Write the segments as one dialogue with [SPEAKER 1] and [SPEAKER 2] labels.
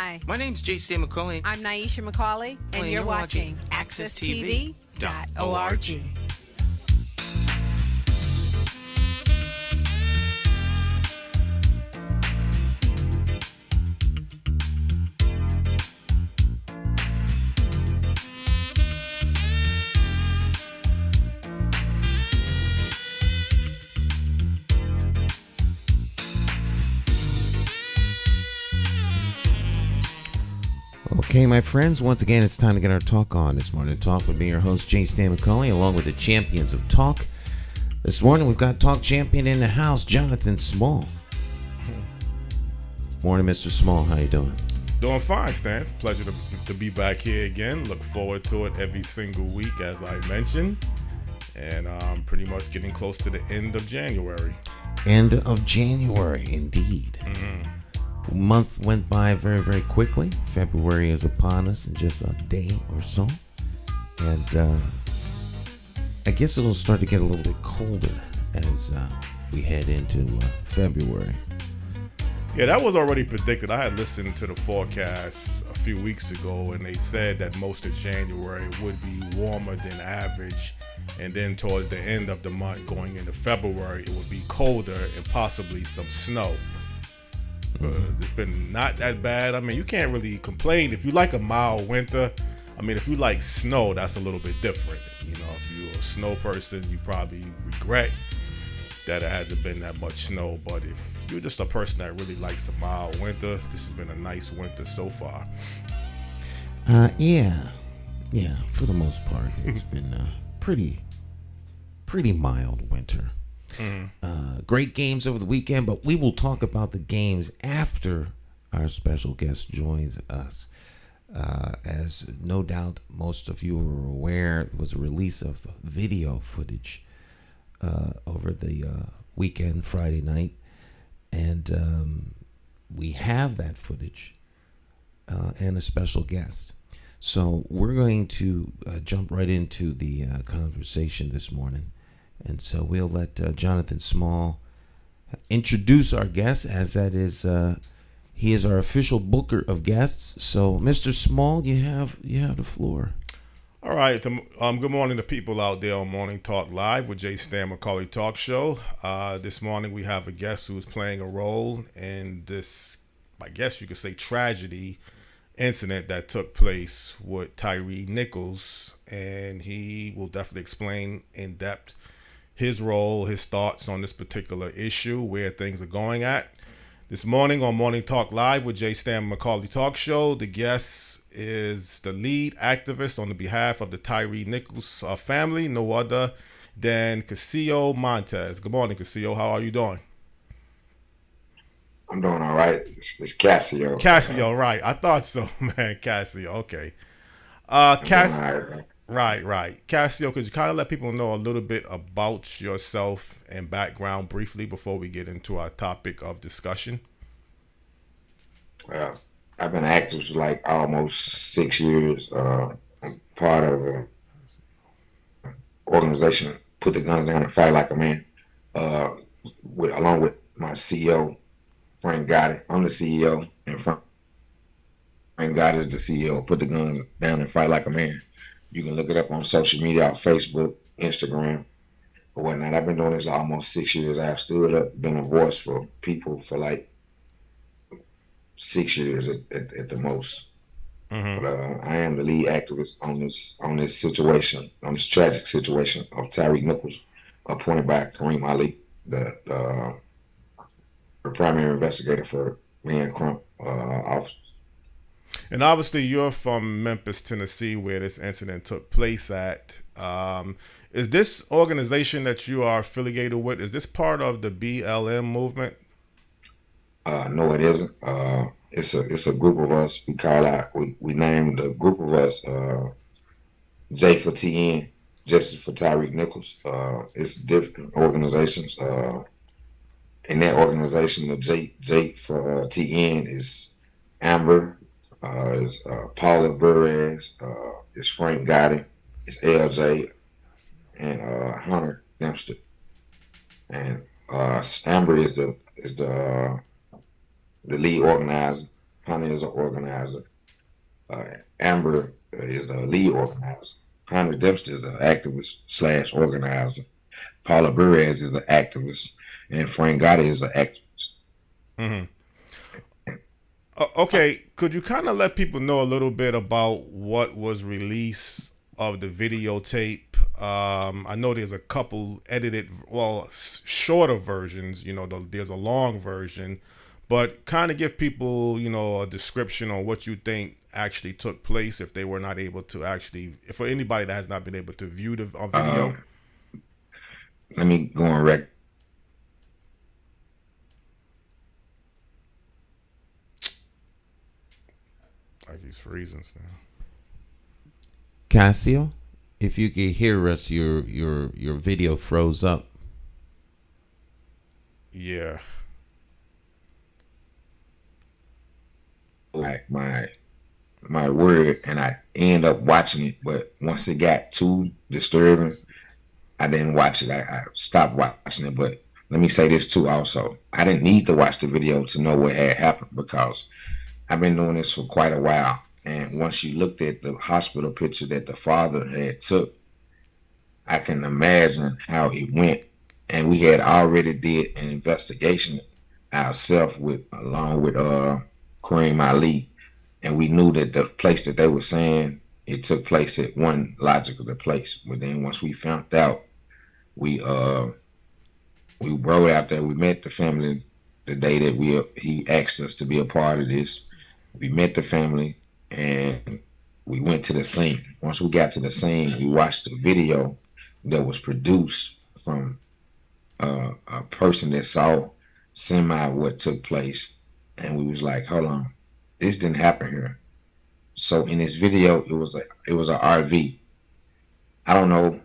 [SPEAKER 1] Hi.
[SPEAKER 2] My name's J. McCauley.
[SPEAKER 1] I'm Nyesha McCauley, and you're watching AccessTV.org.
[SPEAKER 3] Okay, my friends, once again, it's time to get our talk on. This morning, talk with me, your host, J. McCauley, along with the champions of talk. This morning, we've got talk champion in the house, Jonathan Small. Morning, Mr. Small. How you doing?
[SPEAKER 4] Doing fine, Stan. It's a pleasure to be back here again. Look forward to it every single week, as I mentioned. And I'm pretty much getting close to the end of January.
[SPEAKER 3] End of January, indeed.
[SPEAKER 4] Mm-hmm.
[SPEAKER 3] Month went by very, very quickly. February is upon us in just a day or so. And I guess it'll start to get a little bit colder as we head into February.
[SPEAKER 4] Yeah, that was already predicted. I had listened to the forecast a few weeks ago, and they said that most of January would be warmer than average. And then towards the end of the month, going into February, it would be colder and possibly some snow. It's been not that bad. I mean, you can't really complain. If you like a mild winter, I mean, if you like snow, that's a little bit different. You know, if you're a snow person, you probably regret that it hasn't been that much snow. But if you're just a person that really likes a mild winter, this has been a nice winter so far.
[SPEAKER 3] Yeah, for the most part, it's been a pretty mild winter.
[SPEAKER 4] Mm-hmm.
[SPEAKER 3] Great games over the weekend, but we will talk about the games after our special guest joins us. As no doubt most of you are aware, there was a release of video footage over the weekend, Friday night, and we have that footage and a special guest. So we're going to jump right into the conversation this morning. And so we'll let Jonathan Small introduce our guest, as that is, he is our official booker of guests. So, Mr. Small, you have the floor.
[SPEAKER 4] All right. Good morning to people out there on Morning Talk Live with J. Stan McCauley Talk Show. This morning we have a guest who's playing a role in this, I guess you could say, tragedy incident that took place with Tyre Nichols, and he will definitely explain in depth his role, his thoughts on this particular issue, where things are going at. This morning on Morning Talk Live with J. Stan McCauley Talk Show, the guest is the lead activist on the behalf of the Tyre Nichols family, no other than Casio Montez. Good morning, Casio. How are you doing?
[SPEAKER 5] I'm doing all right. It's Casio.
[SPEAKER 4] Casio, right. I thought so, man. Casio, okay. Right. Casio, could you kind of let people know a little bit about yourself and background briefly before we get into our topic of discussion?
[SPEAKER 5] Well, I've been active for like almost 6 years. I'm part of an organization, Put the Guns Down and Fight Like a Man, along with my CEO, Frank Gotti. I'm the CEO, and Frank Gotti is the CEO. Put the Guns Down and Fight Like a Man. You can look it up on social media, on Facebook, Instagram, or whatnot. I've been doing this almost 6 years. I've stood up, been a voice for people for like 6 years at the most.
[SPEAKER 4] Mm-hmm.
[SPEAKER 5] But I am the lead activist on this situation, on this tragic situation of Tyre Nichols, appointed by Kareem Ali, the primary investigator for me and Crump office.
[SPEAKER 4] And obviously, you're from Memphis, Tennessee, where this incident took place at. Is this organization that you are affiliated with, is this part of the BLM movement?
[SPEAKER 5] No, it isn't. It's a group of us. We named the group of us J for TN, Justice for Tyre Nichols. It's different organizations. In that organization, the J for TN is Amber. It's Paula Burrez, it's Frank Gotti, it's LJ, and Hunter Dempster. And Amber is the lead organizer. Hunter is an organizer. Amber is the lead organizer. Hunter Dempster is an activist / organizer. Paula Burez is an activist, and Frank Gotti is an activist.
[SPEAKER 4] Mm-hmm. Okay, could you kind of let people know a little bit about what was released of the videotape? I know there's a couple edited, shorter versions. There's a long version, but kind of give people, a description on what you think actually took place if they were not able to for anybody that has not been able to view the video.
[SPEAKER 5] Let me go on record.
[SPEAKER 4] Like he's freezing now.
[SPEAKER 3] Casio, if you can hear us, your video froze up.
[SPEAKER 4] Yeah.
[SPEAKER 5] Like my word, and I end up watching it, but once it got too disturbing, I didn't watch it. I stopped watching it. But let me say this too also. I didn't need to watch the video to know what had happened, because I've been doing this for quite a while. And once you looked at the hospital picture that the father had took, I can imagine how it went. And we had already did an investigation ourselves along with Kareem Ali. And we knew that the place that they were saying it took place at one logical place. But then once we found out, we rode out there. We met the family the day that he asked us to be a part of this. We met the family and we went to the scene. Once we got to the scene, we watched the video that was produced from a person that saw what took place, and we was like, hold on, this didn't happen here. So in this video, it was a RV. I don't know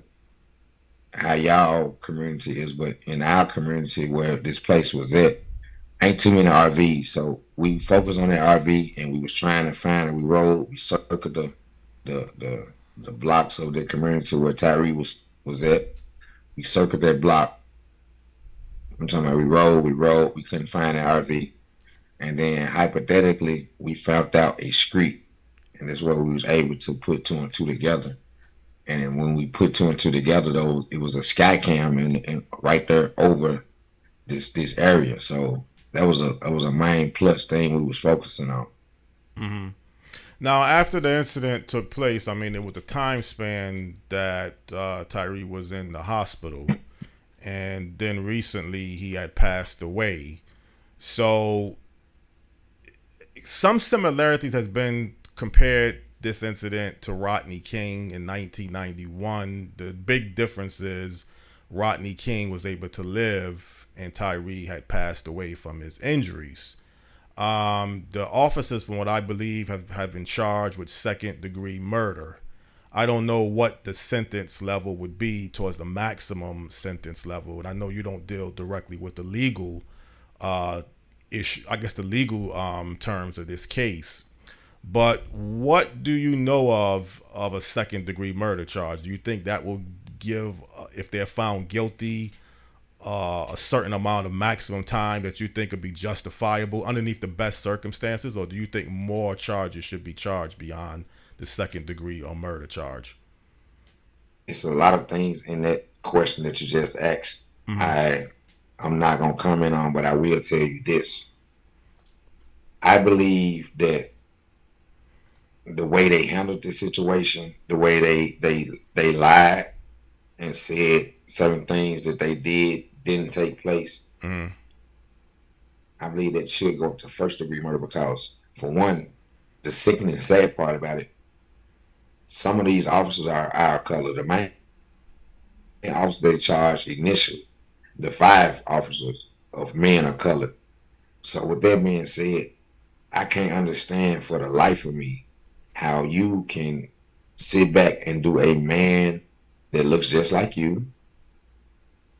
[SPEAKER 5] how y'all community is, but in our community where this place was at, ain't too many RVs. So we focused on that RV and we was trying to find it. We circled the blocks of the community where Tyre was at. We circled that block. I'm talking about we rode, we couldn't find an RV. And then hypothetically, we found out a street. And that's where we was able to put 2 and 2 together. And then when we put 2 and 2 together, though, it was a sky cam and right there over this area. So that was a main plus thing we was focusing on.
[SPEAKER 4] Mm-hmm. Now, after the incident took place, I mean, it was a time span that Tyre was in the hospital, and then recently he had passed away. So some similarities has been compared this incident to Rodney King in 1991. The big difference is Rodney King was able to live and Tyre had passed away from his injuries. The officers, from what I believe, have been charged with second-degree murder. I don't know what the sentence level would be towards the maximum sentence level, and I know you don't deal directly with the legal issue, I guess the legal terms of this case. But what do you know of a second-degree murder charge? Do you think that will give, if they're found guilty, a certain amount of maximum time that you think would be justifiable underneath the best circumstances, or do you think more charges should be charged beyond the second degree or murder charge?
[SPEAKER 5] It's a lot of things in that question that you just asked. Mm-hmm. I'm not gonna comment on, but I will tell you this. I believe that the way they handled the situation, the way they lied and said certain things that they didn't take place. Mm-hmm. I believe that should go to first degree murder, because for one, the sickening and sad part about it, some of these officers are our color. The main officer they charged initially, the 5 officers of men are colored. So with that being said, I can't understand for the life of me how you can sit back and do a man that looks just like you,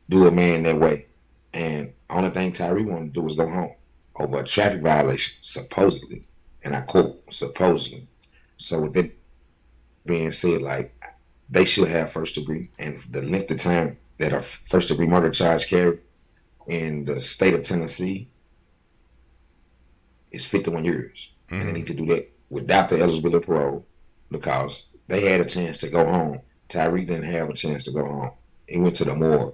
[SPEAKER 5] do a man that way. And only thing Tyre wanted to do was go home over a traffic violation, supposedly. And I quote, supposedly. So with that being said, like, they should have first degree. And the length of time that a first degree murder charge carried in the state of Tennessee is 51 years. And they need to do that without the eligibility parole because they had a chance to go home. Tyreek didn't have a chance to go home. He went to the morgue.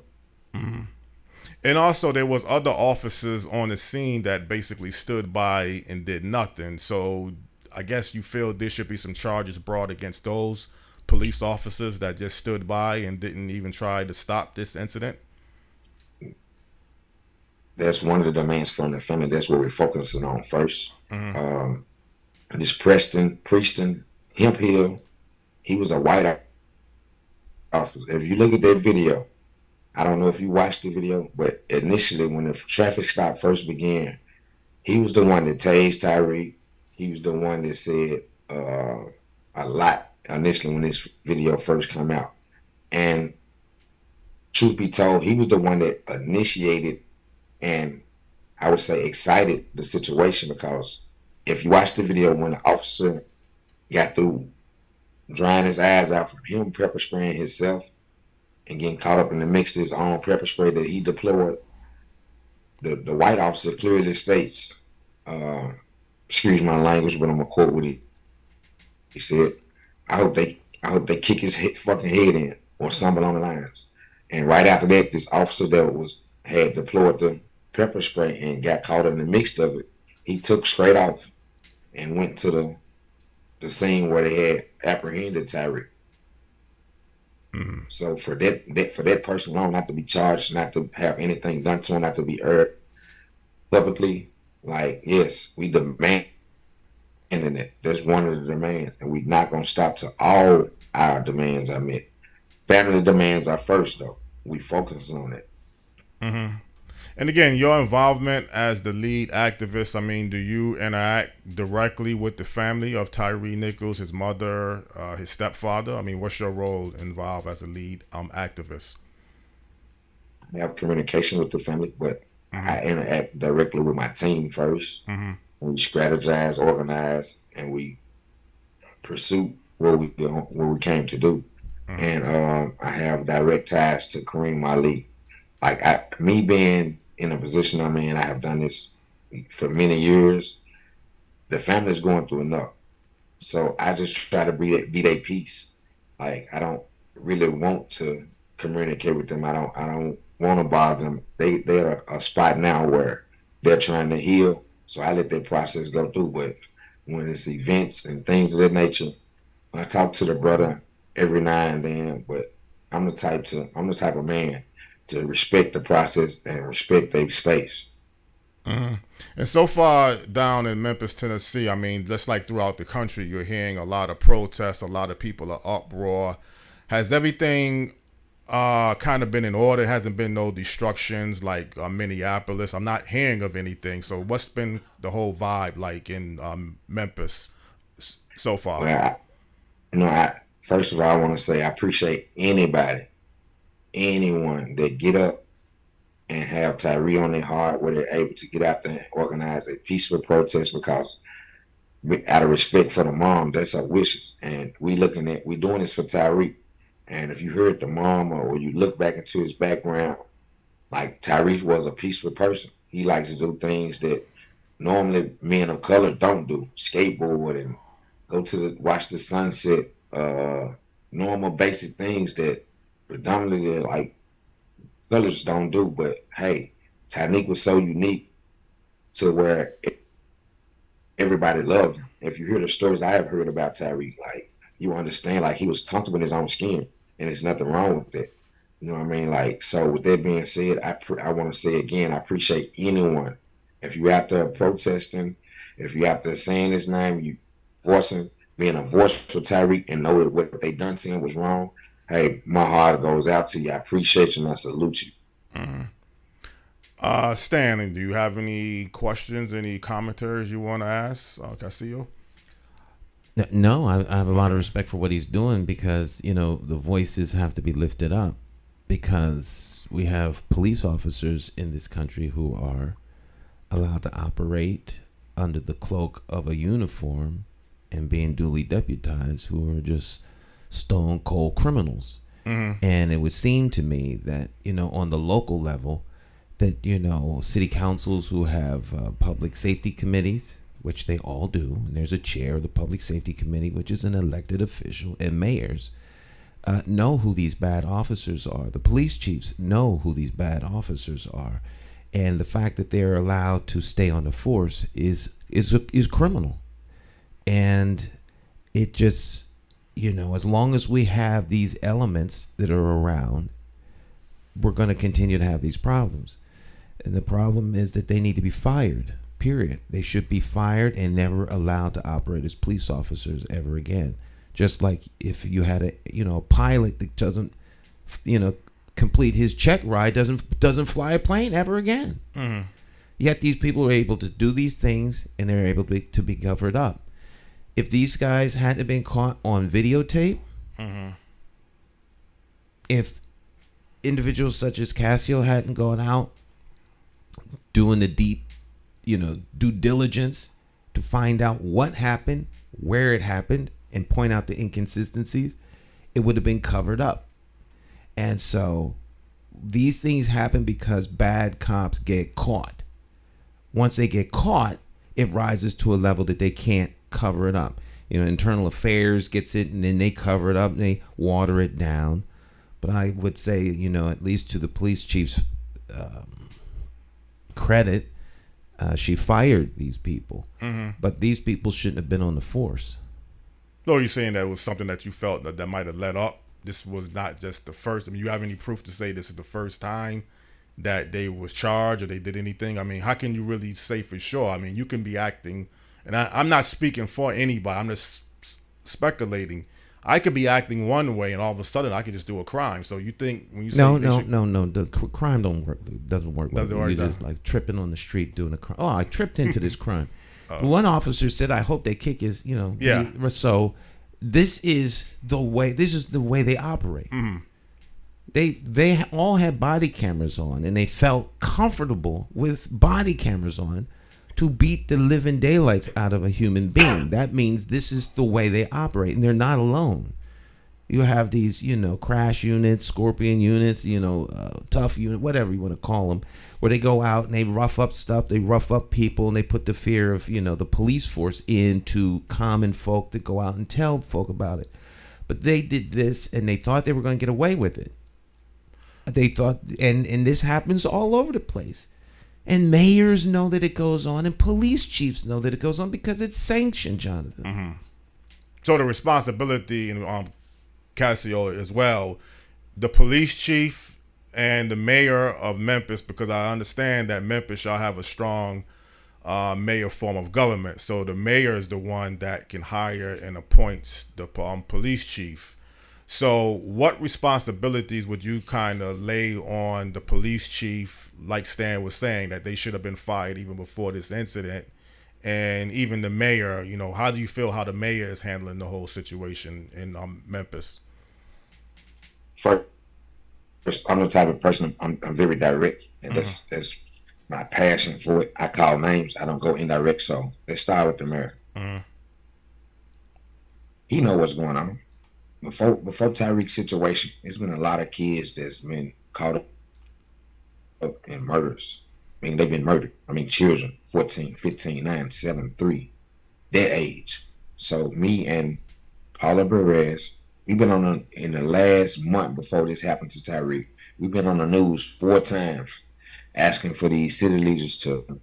[SPEAKER 4] And also, there was other officers on the scene that basically stood by and did nothing. So I guess you feel there should be some charges brought against those police officers that just stood by and didn't even try to stop this incident.
[SPEAKER 5] That's one of the demands from the family. That's what we're focusing on first. This Preston Hemphill, he was a white officer. If you look at that video, I don't know if you watched the video, but initially when the traffic stop first began, he was the one that tased Tyreek. He was the one that said a lot initially when this video first came out. And truth be told, he was the one that initiated and I would say excited the situation, because if you watch the video when the officer got through drying his eyes out from him pepper spraying himself and getting caught up in the mix of his own pepper spray that he deployed, the white officer clearly states, excuse my language, but I'm gonna quote what he said, I hope they kick his fucking head in or something along the lines. And right after that, this officer that had deployed the pepper spray and got caught in the mix of it, he took straight off and went to the scene where they had apprehended Tyreek. So for that person alone not to be charged, not to have anything done to him, not to be aired publicly, like, yes, we demand it. That's one of the demands, and we're not gonna stop till all our demands are met. Family demands are first, though. We focus on it.
[SPEAKER 4] And again, your involvement as the lead activist, I mean, do you interact directly with the family of Tyre Nichols, his mother, his stepfather? I mean, what's your role involved as a lead activist?
[SPEAKER 5] I have communication with the family, but I interact directly with my team first. We strategize, organize, and we pursue what we came to do. And I have direct ties to Kareem Ali. Like me being in a position I'm in, I have done this for many years. The family's going through enough, so I just try to be their peace. Like, I don't really want to communicate with them. I don't want to bother them. They're at a spot now where they're trying to heal, so I let that process go through. But when it's events and things of that nature, I talk to the brother every now and then. But I'm the type of man to respect the process and respect their space.
[SPEAKER 4] And so far down in Memphis, Tennessee, I mean, just like throughout the country, you're hearing a lot of protests, a lot of people are uproar. Has everything kind of been in order? Hasn't been no destructions like Minneapolis? I'm not hearing of anything. So what's been the whole vibe like in Memphis so far?
[SPEAKER 5] Well, first of all, I want to say I appreciate anyone that get up and have Tyre on their heart, where they're able to get out there and organize a peaceful protest, because out of respect for the mom, that's her wishes. And we doing this for Tyre. And if you heard the mom or you look back into his background, like, Tyre was a peaceful person. He likes to do things that normally men of color don't do. Skateboard and go to watch the sunset, normal basic things that predominantly like colors don't do. But hey, Tyreek was so unique to where everybody loved him. If you hear the stories I have heard about Tyreek, like, you understand, like, he was comfortable in his own skin, and there's nothing wrong with that. You know what I mean? Like, so with that being said, I want to say again, I appreciate anyone. If you out there protesting, if you out there saying his name, you being a voice for Tyreek and know that what they done to him was wrong, hey, my heart goes out to you. I appreciate you and I salute you.
[SPEAKER 4] Stanley, do you have any questions, any commentaries you want to ask Casio?
[SPEAKER 3] No, I have a lot of respect for what he's doing, because, the voices have to be lifted up, because we have police officers in this country who are allowed to operate under the cloak of a uniform and being duly deputized, who are just stone cold criminals. And it would seem to me that, on the local level, that, city councils who have public safety committees, which they all do, and there's a chair of the Public Safety Committee, which is an elected official, and mayors know who these bad officers are. The police chiefs know who these bad officers are, and the fact that they're allowed to stay on the force is criminal. And it just, as long as we have these elements that are around, we're going to continue to have these problems. And the problem is that they need to be fired, period. They should be fired and never allowed to operate as police officers ever again. Just like if you had a pilot that doesn't, complete his check ride, doesn't fly a plane ever again. Mm-hmm. Yet these people are able to do these things, and they're able to be covered up. If these guys hadn't been caught on videotape, mm-hmm. if individuals such as Casio hadn't gone out doing the deep, due diligence to find out what happened, where it happened, and point out the inconsistencies, it would have been covered up. And so these things happen because bad cops get caught. Once they get caught, it rises to a level that they can't cover it up. Internal Affairs gets it, and then they cover it up and they water it down. But I would say, at least to the police chief's credit, she fired these people. Mm-hmm. But these people shouldn't have been on the force.
[SPEAKER 4] So you're saying that was something that you felt that might have let up? This was not just the first. You have any proof to say this is the first time that they was charged or they did anything? How can you really say for sure? You can be acting, and I'm not speaking for anybody. I'm just speculating. I could be acting one way, and all of a sudden I could just do a crime. So you think when you say
[SPEAKER 3] no, the crime doesn't work. You're just like tripping on the street doing a crime. Oh, I tripped into this crime. One officer said, "I hope they kick his."
[SPEAKER 4] Yeah.
[SPEAKER 3] So this is the way. This is the way they operate. Mm-hmm. They all had body cameras on, and they felt comfortable with body cameras on to beat the living daylights out of a human being. That means this is the way they operate, and they're not alone. You have these, crash units, scorpion units, tough unit, whatever you want to call them, where they go out and they rough up stuff, they rough up people, and they put the fear of, the police force into common folk that go out and tell folk about it. But they did this, and they thought they were going to get away with it. They thought, and this happens all over the place. And mayors know that it goes on, and police chiefs know that it goes on because it's sanctioned, Jonathan. Mm-hmm.
[SPEAKER 4] So the responsibility in Casio as well, the police chief and the mayor of Memphis, because I understand that Memphis shall have a strong mayor form of government. So the mayor is the one that can hire and appoints the police chief. So what responsibilities would you kind of lay on the police chief, like Stan was saying, that they should have been fired even before this incident? And even the mayor, how do you feel how the mayor is handling the whole situation in Memphis?
[SPEAKER 5] First, I'm the type of person, I'm very direct, and that's my passion for it. I call names, I don't go indirect. So let's start with the mayor. Mm-hmm. He know what's going on. Before Tyreek's situation, there's been a lot of kids that's been caught up in murders. They've been murdered. Children, 14, 15, 9, 7, 3, their age. So me and Paula Perez, we've been in the last month before this happened to Tyreek, we've been on the news 4 times asking for these city leaders to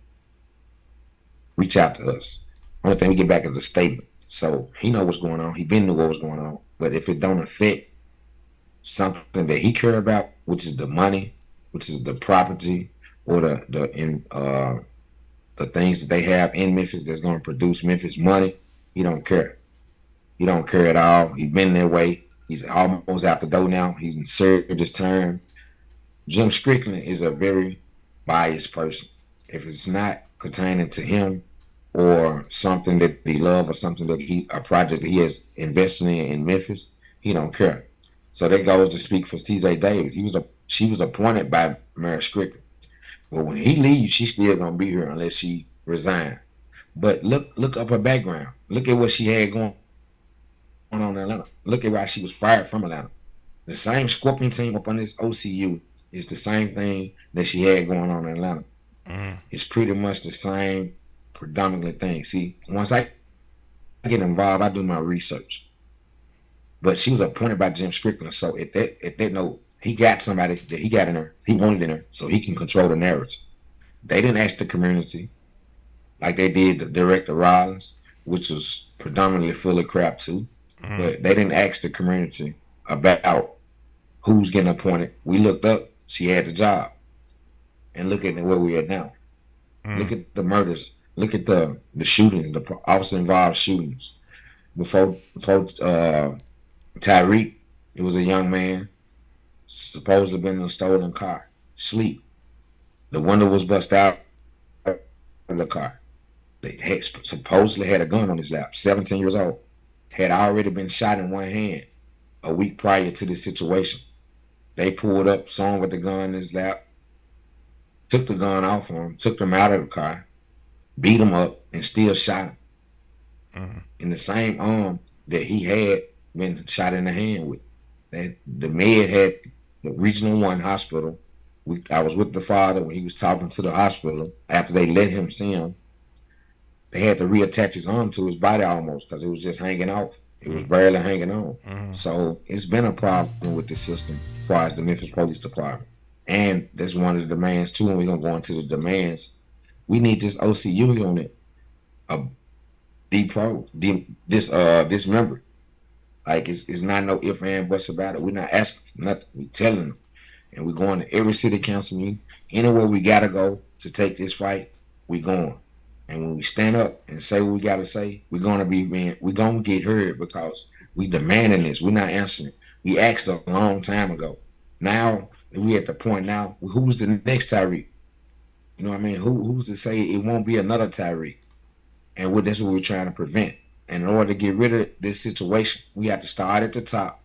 [SPEAKER 5] reach out to us. Only thing we get back is a statement. So he know what's going on. He been knew what was going on. But if it don't affect something that he care about, which is the money, which is the property, or the things that they have in Memphis that's going to produce Memphis money, he don't care. He don't care at all. He's been that way. He's almost out the door now. He's served his term. Jim Strickland is a very biased person. If it's not pertaining to him or something that he loves or something that a project that he has invested in Memphis, he don't care. So that goes to speak for CJ Davis. She was appointed by Mayor Strickland. But when he leaves, she's still gonna be here unless she resigns. But look up her background. Look at what she had going on in Atlanta. Look at why she was fired from Atlanta. The same Scorpion team up on this OCU is the same thing that she had going on in Atlanta. Mm. It's pretty much the same predominantly thing. See, once I get involved, I do my research. But she was appointed by Jim Strickland, so at that note, he got somebody that he got in there, he wanted in there, so he can control the narrative. They didn't ask the community like they did the director Rollins, which was predominantly full of crap too. But they didn't ask the community about who's getting appointed. We looked up, she had the job. And look at where we are now. Look at the murders. Look at the shootings, the officer-involved shootings. Before Tyreek, it was a young man, supposed to have been in a stolen car, sleep. The window was bust out of the car. They had supposedly had a gun on his lap, 17 years old. Had already been shot in one hand a week prior to this situation. They pulled up, saw him with the gun in his lap, took the gun off him, took him out of the car, beat him up, and still shot him. In the same arm that he had been shot in the hand with. The med had the Regional 1 hospital. I was with the father when he was talking to the hospital. After they let him see him, they had to reattach his arm to his body almost because it was just hanging off. It was barely hanging on. So it's been a problem with the system as far as the Memphis Police Department. And that's one of the demands too, and we're going to go into the demands. We need this OCU unit dismembered. Like it's not no ifs, and buts about it. We're not asking for nothing. We're telling them. And we're going to every city council meeting. Anywhere we got to go to take this fight, we going. And when we stand up and say what we got to say, we're going to get heard because we demanding this. We're not answering. We asked a long time ago. Now, we at the point now, who's the next Tyreek? You know what I mean? Who's to say it won't be another Tyreek? And that's what we're trying to prevent. And in order to get rid of this situation, we have to start at the top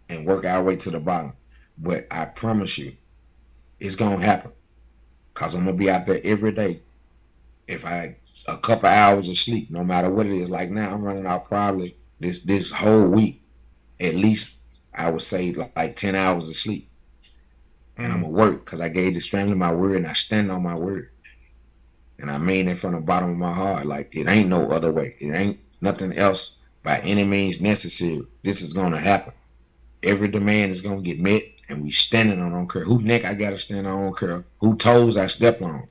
[SPEAKER 5] and work our way to the bottom. But I promise you, it's going to happen. Because I'm going to be out there every day. If I a couple hours of sleep, no matter what it is. Like now, I'm running out probably this whole week, at least I would say like 10 hours of sleep. And I'm going to work because I gave this family my word and I stand on my word. And I mean it from the bottom of my heart. Like it ain't no other way. It ain't nothing else by any means necessary. This is going to happen. Every demand is going to get met and we standing on. I don't care who neck I got to stand on. I don't care who toes I step on.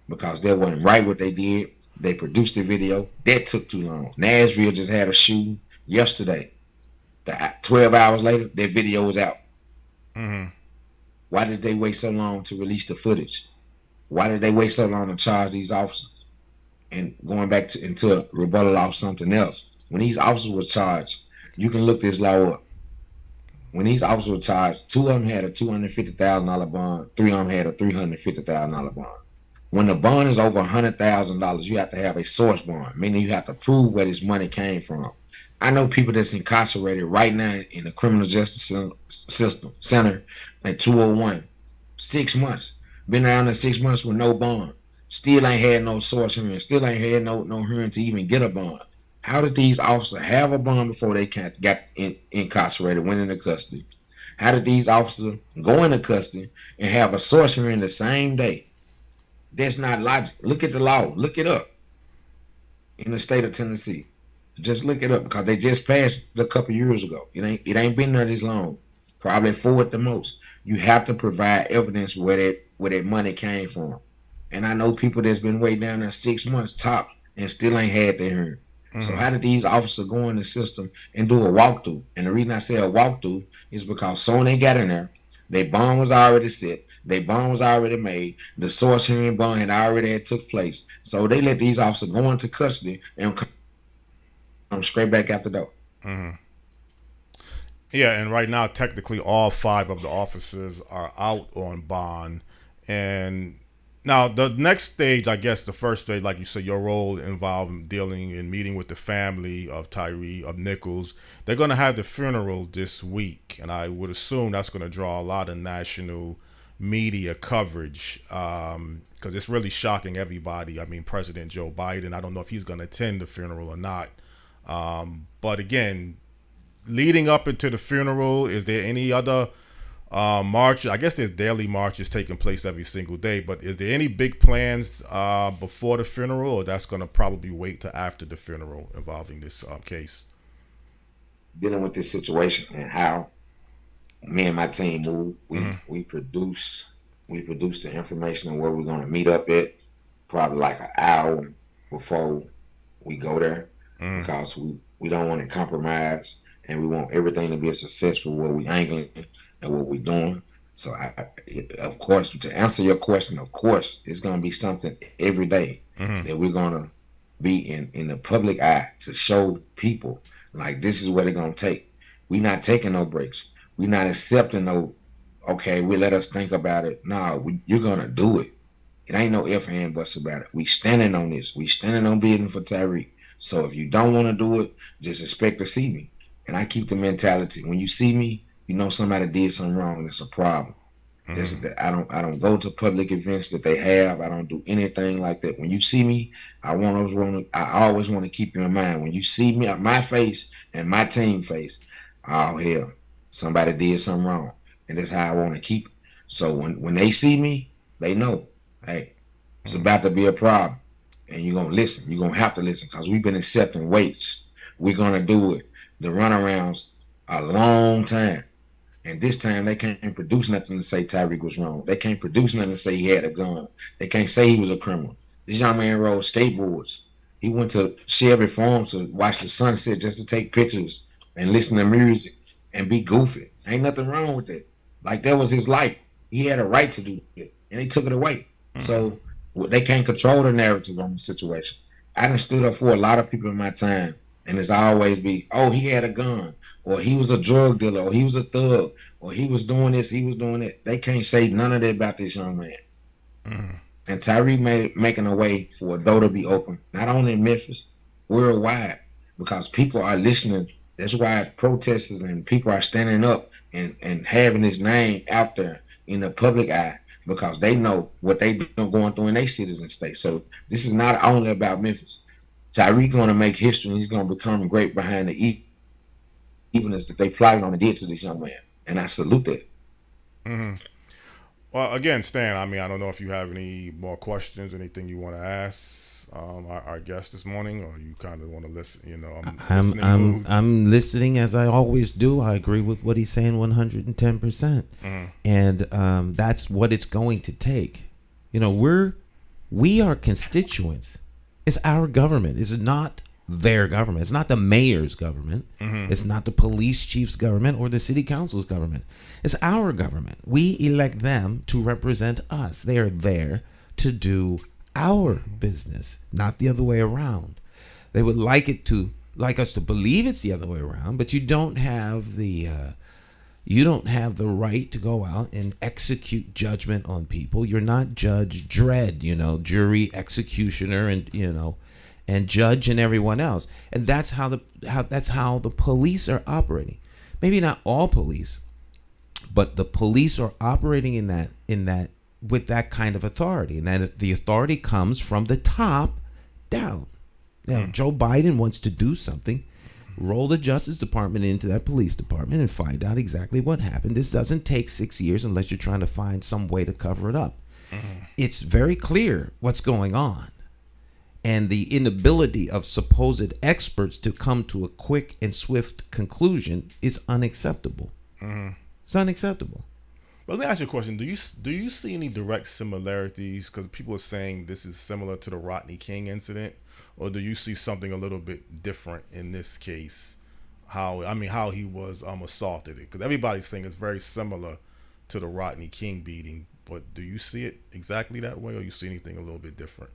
[SPEAKER 5] Because that wasn't right what they did. They produced the video. That took too long. Nashville just had a shooting yesterday. 12 hours later, that video was out. Why did they wait so long to release the footage? Why did they wait so long to charge these officers? And going back into a rebuttal off something else. When these officers were charged, you can look this law up. When these officers were charged, 2 of them had a $250,000 bond. 3 of them had a $350,000 bond. When the bond is over $100,000, you have to have a source bond, meaning you have to prove where this money came from. I know people that's incarcerated right now in the criminal justice system center at 201, 6 months. Been around in 6 months with no bond. Still ain't had no source hearing. Still ain't had no hearing to even get a bond. How did these officers have a bond before they got incarcerated, went into custody? How did these officers go into custody and have a source hearing the same day? That's not logic. Look at the law. Look it up. In the state of Tennessee. Just look it up because they just passed it a couple years ago. It ain't been there this long. Probably 4 at the most. You have to provide evidence where that money came from. And I know people that's been waiting down there 6 months top and still ain't had their hearing. So how did these officers go in the system and do a walkthrough? And the reason I say a walkthrough is because soon they got in there, their bond was already set. Their bond was already made. The source hearing bond had already took place. So they let these officers go into custody and come straight back out the door.
[SPEAKER 4] Yeah, and right now, technically, all 5 of the officers are out on bond. And now the next stage, I guess the first stage, like you said, your role involved dealing and meeting with the family of Tyre Nichols. They're going to have the funeral this week. And I would assume that's going to draw a lot of national media coverage because it's really shocking everybody. I mean, President Joe Biden, I don't know if he's going to attend the funeral or not. But again, leading up into the funeral, is there any other march. I guess there's daily marches taking place every single day. But is there any big plans before the funeral, or that's going to probably wait till after the funeral involving this case?
[SPEAKER 5] Dealing with this situation and how me and my team move, we produce the information on where we're going to meet up at, probably like an hour before we go there, because we don't want to compromise, and we want everything to be a successful what we angling and what we're doing. So of course, to answer your question, of course, it's going to be something every day that we're going to be in the public eye to show people like this is what it's going to take. We're not taking no breaks. We're not accepting no, okay, we let us think about it. No, you're going to do it. It ain't no ifs and buts about it. We standing on this. We standing on business for Tyreek. So if you don't want to do it, just expect to see me. And I keep the mentality, when you see me, you know somebody did something wrong. It's a problem. I don't go to public events that they have. I don't do anything like that. When you see me, I always want to keep you in mind. When you see me, my face and my team face, oh hell, somebody did something wrong, and that's how I want to keep it. So when they see me, they know, hey, it's about to be a problem, and you're gonna listen. You're gonna have to listen, because we've been accepting weights. We're gonna do it. The runarounds a long time. And this time they can't produce nothing to say Tyreek was wrong. They can't produce nothing to say he had a gun. They can't say he was a criminal. This young man rode skateboards. He went to Shelby Farms to watch the sunset just to take pictures and listen to music and be goofy. Ain't nothing wrong with that. Like, that was his life. He had a right to do it, and they took it away. So they can't control the narrative on the situation. I done stood up for a lot of people in my time, and it's always be, oh, he had a gun, or he was a drug dealer, or he was a thug, or he was doing this, he was doing that. They can't say none of that about this young man. And Tyreek making a way for a door to be open, not only in Memphis, worldwide, because people are listening. That's why protesters and people are standing up and having his name out there in the public eye, because they know what they been going through in their cities and states. So this is not only about Memphis. Tyreek going to make history, and he's going to become great behind the evenness that they plotted on and did to this young man. And I salute that.
[SPEAKER 4] Well, again, Stan, I mean, I don't know if you have any more questions, anything you want to ask our guest this morning, or you kind of want to listen. You know,
[SPEAKER 3] I'm listening as I always do. I agree with what he's saying 110%. And that's what it's going to take. You know, we are constituents. It's our government. It's not their government. It's not the mayor's government. It's not the police chief's government or the city council's government. It's our government. We elect them to represent us. They are there to do our business, not the other way around. They would like us to believe it's the other way around, but you don't have the right to go out and execute judgment on people. You're not Judge Dredd, jury, executioner, and judge and everyone else. And that's how the police are operating. Maybe not all police, but the police are operating in that with that kind of authority, and that the authority comes from the top down. Now, Joe Biden wants to do something. Roll the Justice Department into that police department and find out exactly what happened. This doesn't take 6 years unless you're trying to find some way to cover it up. It's very clear what's going on. And the inability of supposed experts to come to a quick and swift conclusion is unacceptable. It's unacceptable.
[SPEAKER 4] But let me ask you a question. Do you see any direct similarities? Because people are saying this is similar to the Rodney King incident. Or do you see something a little bit different in this case? How he was assaulted? Because everybody's saying it's very similar to the Rodney King beating. But do you see it exactly that way, or you see anything a little bit different?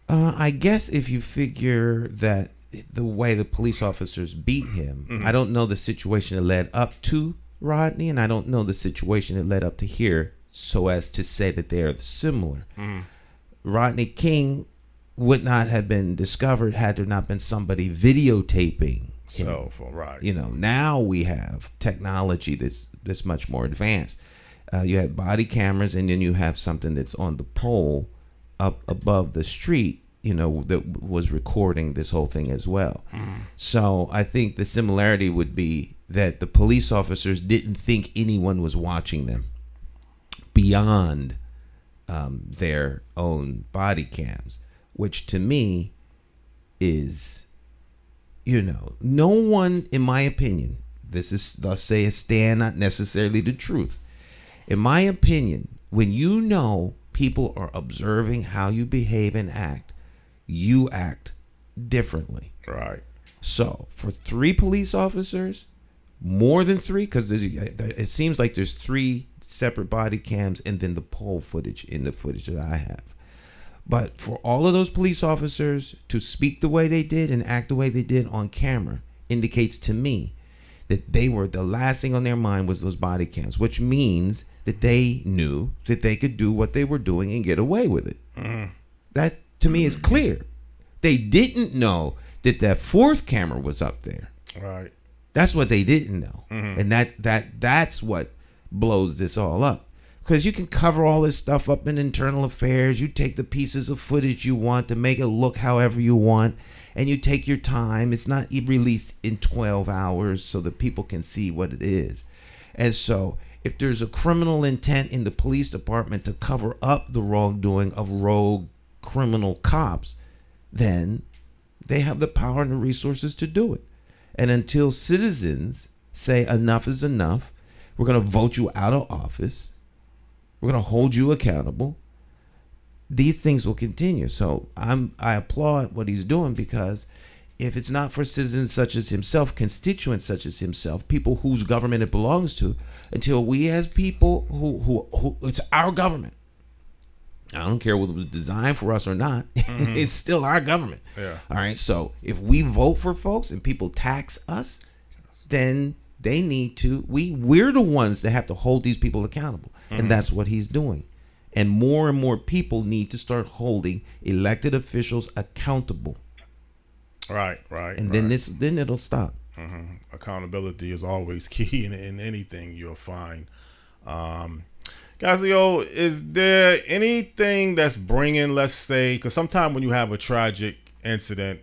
[SPEAKER 3] I guess if you figure that the way the police officers beat him, I don't know the situation that led up to Rodney, and I don't know the situation that led up to here, so as to say that they are similar. Rodney King would not have been discovered had there not been somebody videotaping him.
[SPEAKER 4] So, right.
[SPEAKER 3] Now we have technology that's much more advanced. You have body cameras, and then you have something that's on the pole up above the street, that was recording this whole thing as well. So I think the similarity would be that the police officers didn't think anyone was watching them beyond their own body cams, which to me is, no one, in my opinion, this is, let's say, a stand, not necessarily the truth. In my opinion, when you know people are observing how you behave and act, you act differently.
[SPEAKER 4] Right.
[SPEAKER 3] So for 3 police officers, more than 3, because it seems like there's 3 separate body cams and then the poll footage in the footage that I have. But for all of those police officers to speak the way they did and act the way they did on camera indicates to me that they were, the last thing on their mind was those body cams, which means that they knew that they could do what they were doing and get away with it. That to me is clear. They didn't know that 4th camera was up there.
[SPEAKER 4] Right.
[SPEAKER 3] That's what they didn't know. And that's what blows this all up. Because you can cover all this stuff up in internal affairs. You take the pieces of footage you want to make it look however you want. And you take your time. It's not released in 12 hours so that people can see what it is. And so if there's a criminal intent in the police department to cover up the wrongdoing of rogue criminal cops, then they have the power and the resources to do it. And until citizens say enough is enough, we're going to vote you out of office, we're going to hold you accountable, these things will continue. So I applaud what he's doing, because if it's not for citizens such as himself, constituents such as himself, people whose government it belongs to, until we as people who it's our government. I don't care whether it was designed for us or not. It's still our government.
[SPEAKER 4] Yeah.
[SPEAKER 3] All right. So if we vote for folks and people tax us, then they need to. We're the ones that have to hold these people accountable, and that's what he's doing. And more people need to start holding elected officials accountable.
[SPEAKER 4] Right.
[SPEAKER 3] And then it'll stop.
[SPEAKER 4] Accountability is always key in anything you'll find. Casio, is there anything that's bringing, let's say, because sometimes when you have a tragic incident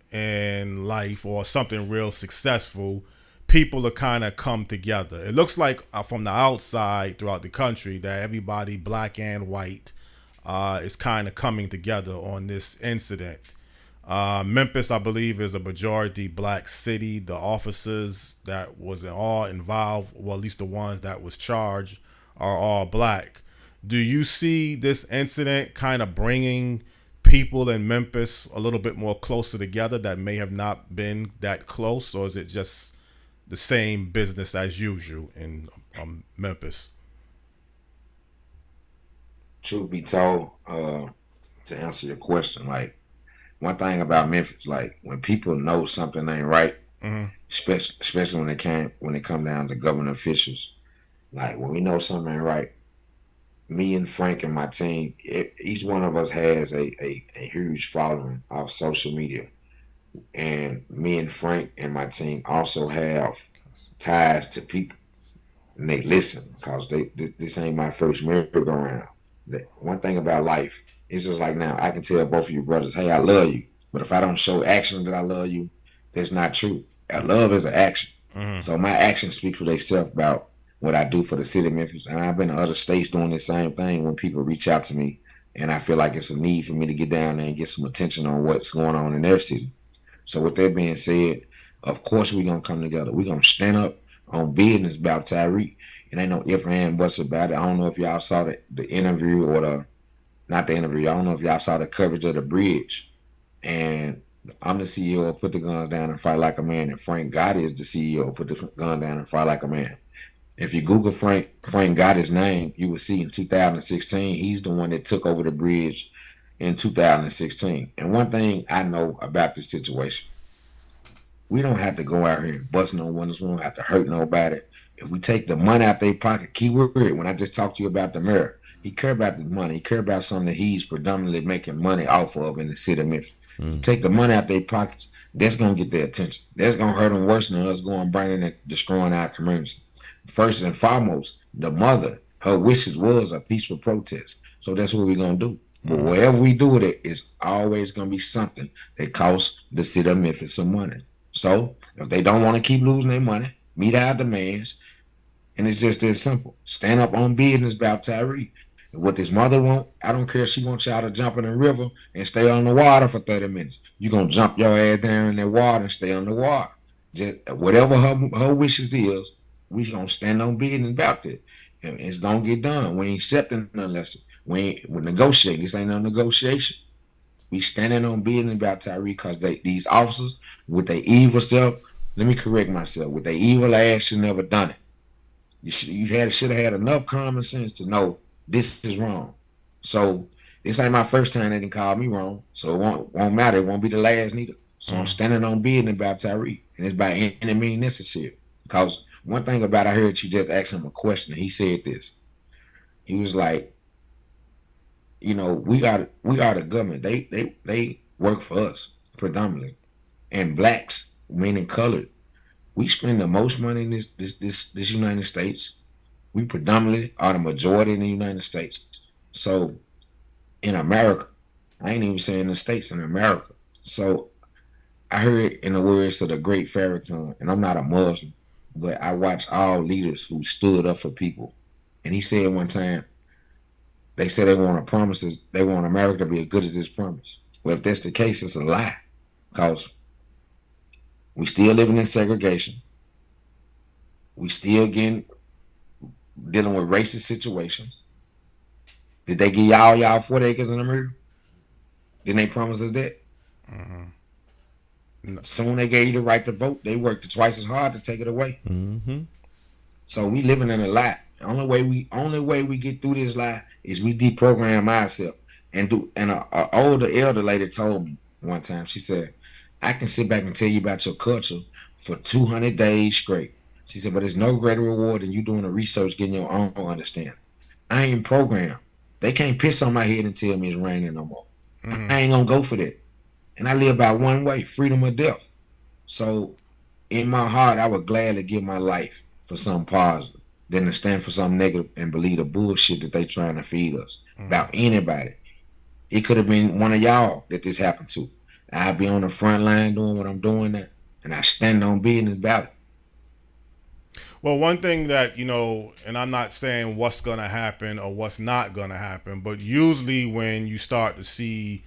[SPEAKER 4] in life or something real successful, people are kind of come together. It looks like from the outside throughout the country that everybody, black and white, is kind of coming together on this incident. Memphis, I believe, is a majority black city. The officers that was all involved, well, at least the ones that was charged, are all black. Do you see this incident kind of bringing people in Memphis a little bit more closer together that may have not been that close, or is it just the same business as usual in Memphis?
[SPEAKER 5] Truth be told, to answer your question, like, one thing about Memphis, like, when people know something ain't right, especially when it come down to government officials, like, when we know something ain't right, me and Frank and my team, each one of us has a huge following off social media. And me and Frank and my team also have ties to people. And they listen, because this ain't my first merry-go-round. One thing about life, it's just like now, I can tell both of you brothers, hey, I love you. But if I don't show action that I love you, that's not true. Love is an action. So my actions speak for themselves about what I do for the city of Memphis. And I've been to other states doing the same thing when people reach out to me and I feel like it's a need for me to get down there and get some attention on what's going on in their city. So with that being said, of course we're going to come together. We're going to stand up on business about Tyreek. And ain't no ifs and buts about it. I don't know if y'all saw the interview or not the interview. I don't know if y'all saw the coverage of the bridge. And I'm the CEO of Put the Guns Down and Fight Like a Man. And Frank Gotti is the CEO of Put the Gun Down and Fight Like a Man. If you Google Frank Gotti's name, you will see in 2016, he's the one that took over the bridge in 2016. And one thing I know about this situation, we don't have to go out here and bust no windows. We don't have to hurt nobody. If we take the money out their pocket, keyword, when I just talked to you about the mayor, he care about the money. He care about something that he's predominantly making money off of in the city of Memphis. Take the money out their pockets, that's going to get their attention. That's going to hurt them worse than us going burning and destroying our community. First and foremost, the mother, her wishes was a peaceful protest. So that's what we're going to do. But wherever we do it, it's always going to be something that costs the city of Memphis some money. So if they don't want to keep losing their money, meet our demands, and it's just that simple. Stand up on business about Tyre. And what this mother want, I don't care if she wants y'all to jump in the river and stay on the water for 30 minutes. You're going to jump your ass down in that water and stay on the water. Just whatever her wishes is, we going to stand on business about that. And it's going to get done. We ain't accepting unless we're negotiating. This ain't no negotiation. We standing on business about Tyre because these officers, with their evil stuff, let me correct myself, with their evil ass should never done it. You should have had enough common sense to know this is wrong. So this ain't my first time they didn't call me wrong. So it won't matter. It won't be the last neither. So I'm standing on business about Tyre, and it's by any means necessary. Because one thing about I heard you just ask him a question, and he said this. He was like, you know, we are the government. They work for us predominantly, and blacks, meaning colored, we spend the most money in this United States. We predominantly are the majority in the United States. So in America, I ain't even saying the States, in America. So I heard in the words of the great Farrakhan, and I'm not a Muslim, but I watch all leaders who stood up for people. And he said one time, they said they want America to be as good as this promise. Well, if that's the case, it's a lie. Because we still living in segregation. We still dealing with racist situations. Did they give y'all 40 acres in America? Didn't they promise us that? Mm-hmm. No. Soon they gave you the right to vote. They worked twice as hard to take it away. Mm-hmm. So we living in a lie. The only way we get through this lie is we deprogram ourselves. And an older elder lady told me one time, she said, I can sit back and tell you about your culture for 200 days straight. She said, but there's no greater reward than you doing the research, getting your own understanding. I ain't programmed. They can't piss on my head and tell me it's raining no more. Mm-hmm. I ain't gonna go for that. And I live by one way, freedom or death. So in my heart, I would gladly give my life for something positive than to stand for something negative and believe the bullshit that they trying to feed us about anybody. It could have been one of y'all that this happened to. I'd be on the front line doing what I'm doing now, and I stand on business about it.
[SPEAKER 4] Well, one thing that, you know, and I'm not saying what's going to happen or what's not going to happen, but usually when you start to see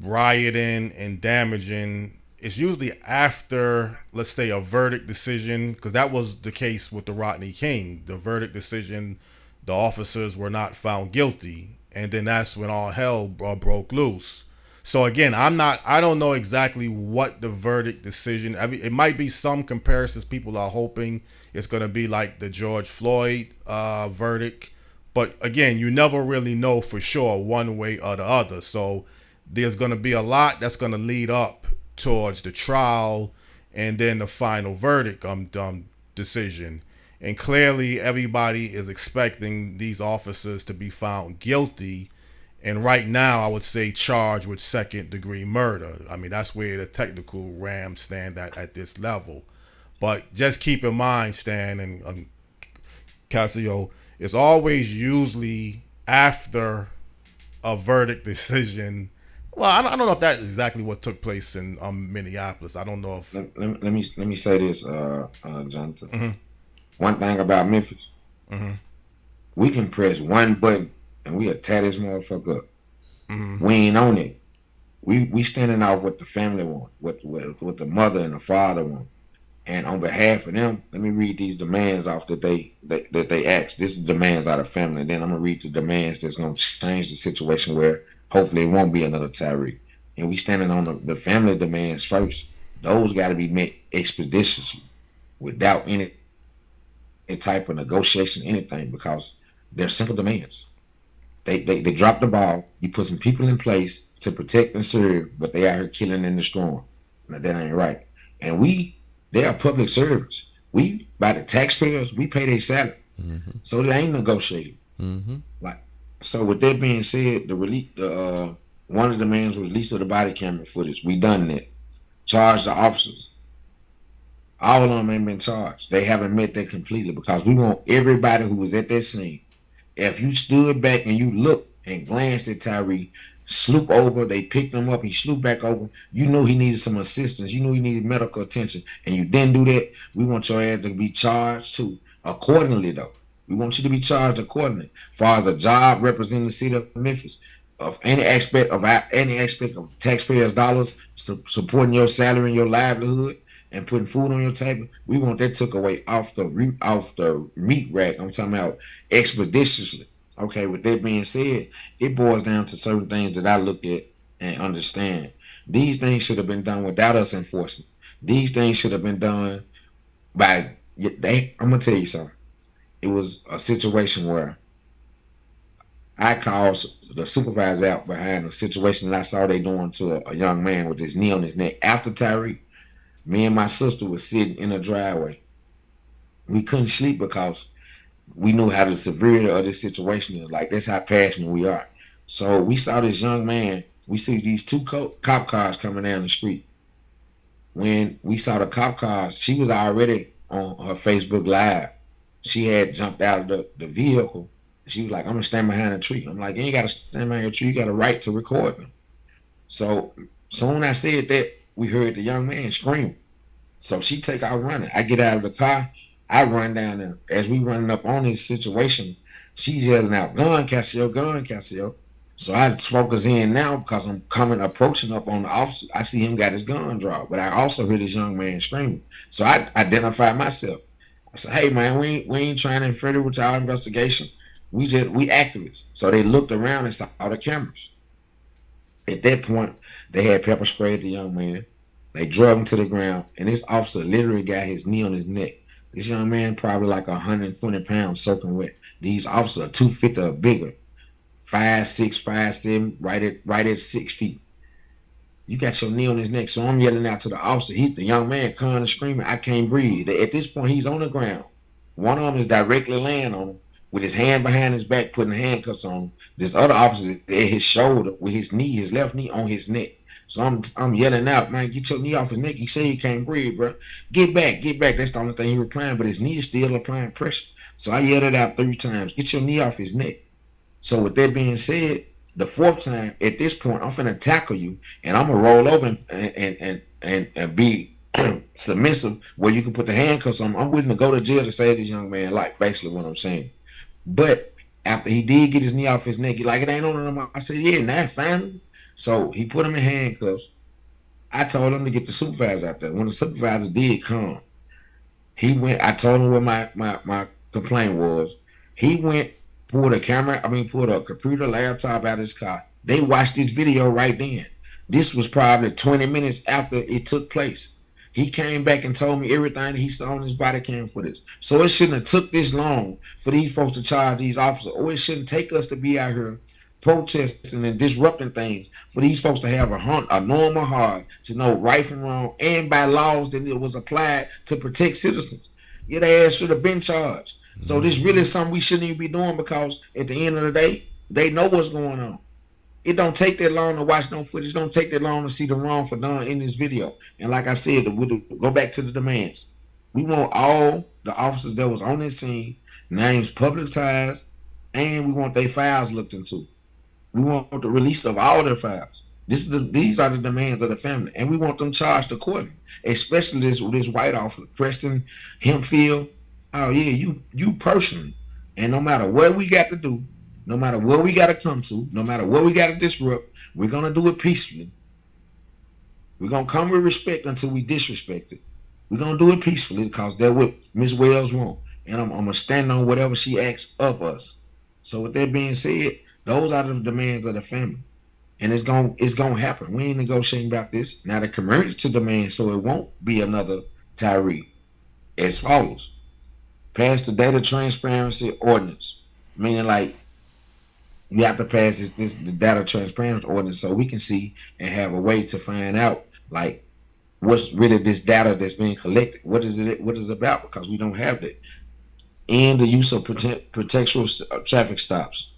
[SPEAKER 4] rioting and damaging, it's usually after, let's say, a verdict decision, because that was the case with the Rodney King. The verdict decision, the officers were not found guilty, and then that's when all hell broke loose. So again, I don't know exactly what the verdict decision, I mean, it might be some comparisons. People are hoping it's going to be like the George Floyd verdict. But again, you never really know for sure one way or the other. So there's going to be a lot that's going to lead up towards the trial and then the final verdict decision. And clearly everybody is expecting these officers to be found guilty. And right now, I would say charged with second-degree murder. I mean, that's where the technical rams stand at this level. But just keep in mind, Stan and Casio, it's always usually after a verdict decision. Well, I don't know if that's exactly what took place in Minneapolis. I don't know if.
[SPEAKER 5] Let me say this, Jonathan. Mm-hmm. One thing about Memphis, we can press one button and we'll tear this motherfucker up. Mm-hmm. We ain't on it. We standing out what the family want, what the mother and the father want. And on behalf of them, let me read these demands off that they asked. This is demands out of family. And then I'm gonna read the demands that's gonna change the situation where hopefully it won't be another Tyre. And we standing on the family demands first. Those got to be met expeditiously, without any type of negotiation, anything, because they're simple demands. They dropped the ball. You put some people in place to protect and serve, but they out here killing and destroying. Now that ain't right. And they are public servants. We, by the taxpayers, we pay their salary. Mm-hmm. So they ain't negotiating. Mm-hmm. So with that being said, one of the demands was release of the body camera footage. We done that. Charge the officers. All of them ain't been charged. They haven't met that completely, because we want everybody who was at that scene. If you stood back and you looked and glanced at Tyre, sloop over. They picked him up. He slooped back over. You know he needed some assistance. You know he needed medical attention, and you didn't do that. We want your ass to be charged too accordingly, though. We want you to be charged accordingly. As far as a job representing the city of Memphis, of any aspect of taxpayers' dollars supporting your salary and your livelihood and putting food on your table, we want that took away off the meat rack. I'm talking about expeditiously. Okay, with that being said, it boils down to certain things that I look at and understand. These things should have been done without us enforcing. These things should have been done by I'm gonna tell you something. It was a situation where I called the supervisor out behind a situation that I saw they doing to a young man with his knee on his neck. After Tyreek, me and my sister was sitting in a driveway. We couldn't sleep because we knew how the severity of this situation is. Like, that's how passionate we are. So we saw this young man. We see these two cop cars coming down the street. When we saw the cop cars, she was already on her Facebook Live. She had jumped out of the vehicle. She was like, I'm going to stand behind a tree. I'm like, you ain't got to stand behind a tree. You got a right to record them. So soon I said that, we heard the young man scream. So she take out running. I get out of the car. I run down there. As we running up on this situation, she's yelling out, gun, Casio, gun, Casio. So I focus in now because I'm approaching up on the officer. I see him got his gun drawn, but I also hear this young man screaming. So I identify myself. I said, hey man, we ain't trying to interfere with our investigation. We activists. So they looked around and saw all the cameras. At that point, they had pepper sprayed the young man. They drug him to the ground, and this officer literally got his knee on his neck. This young man probably like 120 pounds soaking wet. These officers are 250 or bigger, 5'6", 5'7", right at 6 feet. You got your knee on his neck, so I'm yelling out to the officer. The young man crying and screaming, I can't breathe. At this point, he's on the ground. One of them is directly laying on him with his hand behind his back, putting handcuffs on him. This other officer at his shoulder with his left knee on his neck. So I'm yelling out, man, get your knee off his neck. He said he can't breathe, bro. Get back. That's the only thing he was applying, but his knee is still applying pressure. So I yelled it out 3 times. Get your knee off his neck. So with that being said, the 4th time, at this point, I'm finna tackle you, and I'm gonna roll over and be submissive where you can put the handcuffs on. I'm willing to go to jail to save this young man life, basically what I'm saying. But after he did get his knee off his neck, he like, it ain't on him. I said, yeah, now finally. So he put him in handcuffs. I told him to get the supervisor out there. When the supervisor did come, he went, I told him what my complaint was. He went, pulled a computer, laptop out of his car. They watched this video right then. This was probably 20 minutes after it took place. He came back and told me everything that he saw on his body cam footage. So it shouldn't have took this long for these folks to charge these officers, or it shouldn't take us to be out here protesting and disrupting things for these folks to have a normal heart to know right from wrong, and by laws that it was applied to protect citizens. Yeah, their ass should have been charged. So this really is something we shouldn't even be doing, because at the end of the day, they know what's going on. It don't take that long to watch no footage. It don't take that long to see the wrong for done in this video. And like I said, we'll go back to the demands. We want all the officers that was on this scene names publicized, and we want their files looked into. We want the release of all their files. These are the demands of the family, and we want them charged accordingly. Especially this white officer, Preston Hempfield. Oh yeah, you personally. And no matter what we got to do, no matter what we got to come to, no matter what we got to disrupt, we're gonna do it peacefully. We're gonna come with respect until we disrespect it. We're gonna do it peacefully, because that's what Miss Wells wants, and I'm gonna stand on whatever she asks of us. So with that being said, those are the demands of the family, and it's gonna happen. We ain't negotiating about this. Now the community to demand, so it won't be another Tyre, as follows: pass the data transparency ordinance, meaning like you have to pass this data transparency ordinance so we can see and have a way to find out like what's really this data that's being collected. What is it about? Because we don't have that. And the use of pretextual traffic stops,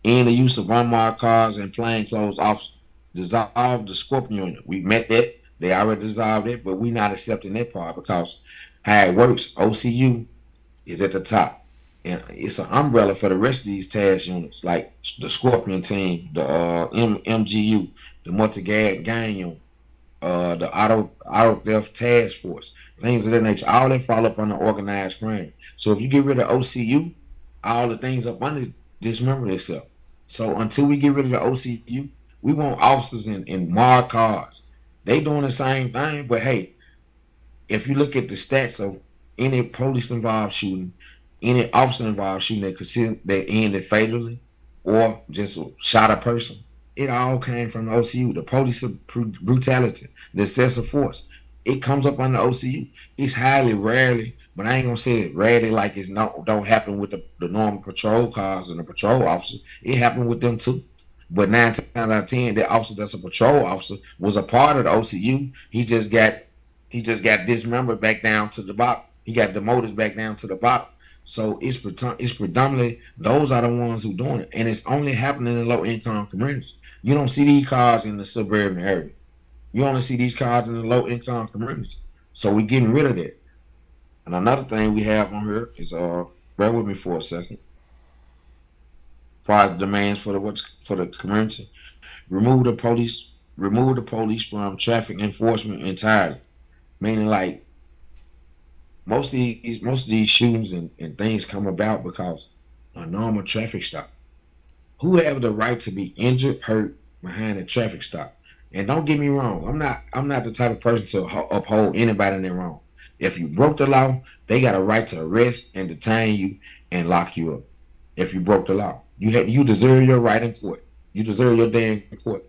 [SPEAKER 5] and the use of unmarked cars and plainclothes officers. Dissolve the Scorpion unit. We met that. They already dissolved it, but we're not accepting that part, because how it works, OCU is at the top. and it's an umbrella for the rest of these task units, like the Scorpion team, the MGU, the multi gang unit, the auto theft task force, things of that nature. All that fall up under organized crime. So if you get rid of OCU, all the things up under dismember themselves. So until we get rid of the OCU, we want officers in marked cars. They doing the same thing, but hey, if you look at the stats of any police involved shooting, any officer involved shooting that ended fatally or just shot a person, it all came from the OCU. The police brutality, the excessive force, it comes up on the OCU. It's highly rarely, but I ain't gonna say it rarely like it's not don't happen with the normal patrol cars and the patrol officers. It happened with them too. But 9 times out of 10, that officer that's a patrol officer was a part of the OCU. He just got dismembered back down to the bottom. He got demoted back down to the bottom. So it's predominantly those are the ones who doing it, and it's only happening in low income communities. You don't see these cars in the suburban area. You only see these cars in the low income communities. So we're getting rid of that. And another thing we have on here is bear with me for a second. Fire demands for the community. Remove the police from traffic enforcement entirely. Meaning like most of these shootings and things come about because a normal traffic stop. Who have the right to be injured, hurt behind a traffic stop? And don't get me wrong, I'm not the type of person to uphold anybody in their wrong. If you broke the law, they got a right to arrest and detain you and lock you up. If you broke the law, you deserve your right in court. You deserve your day in court.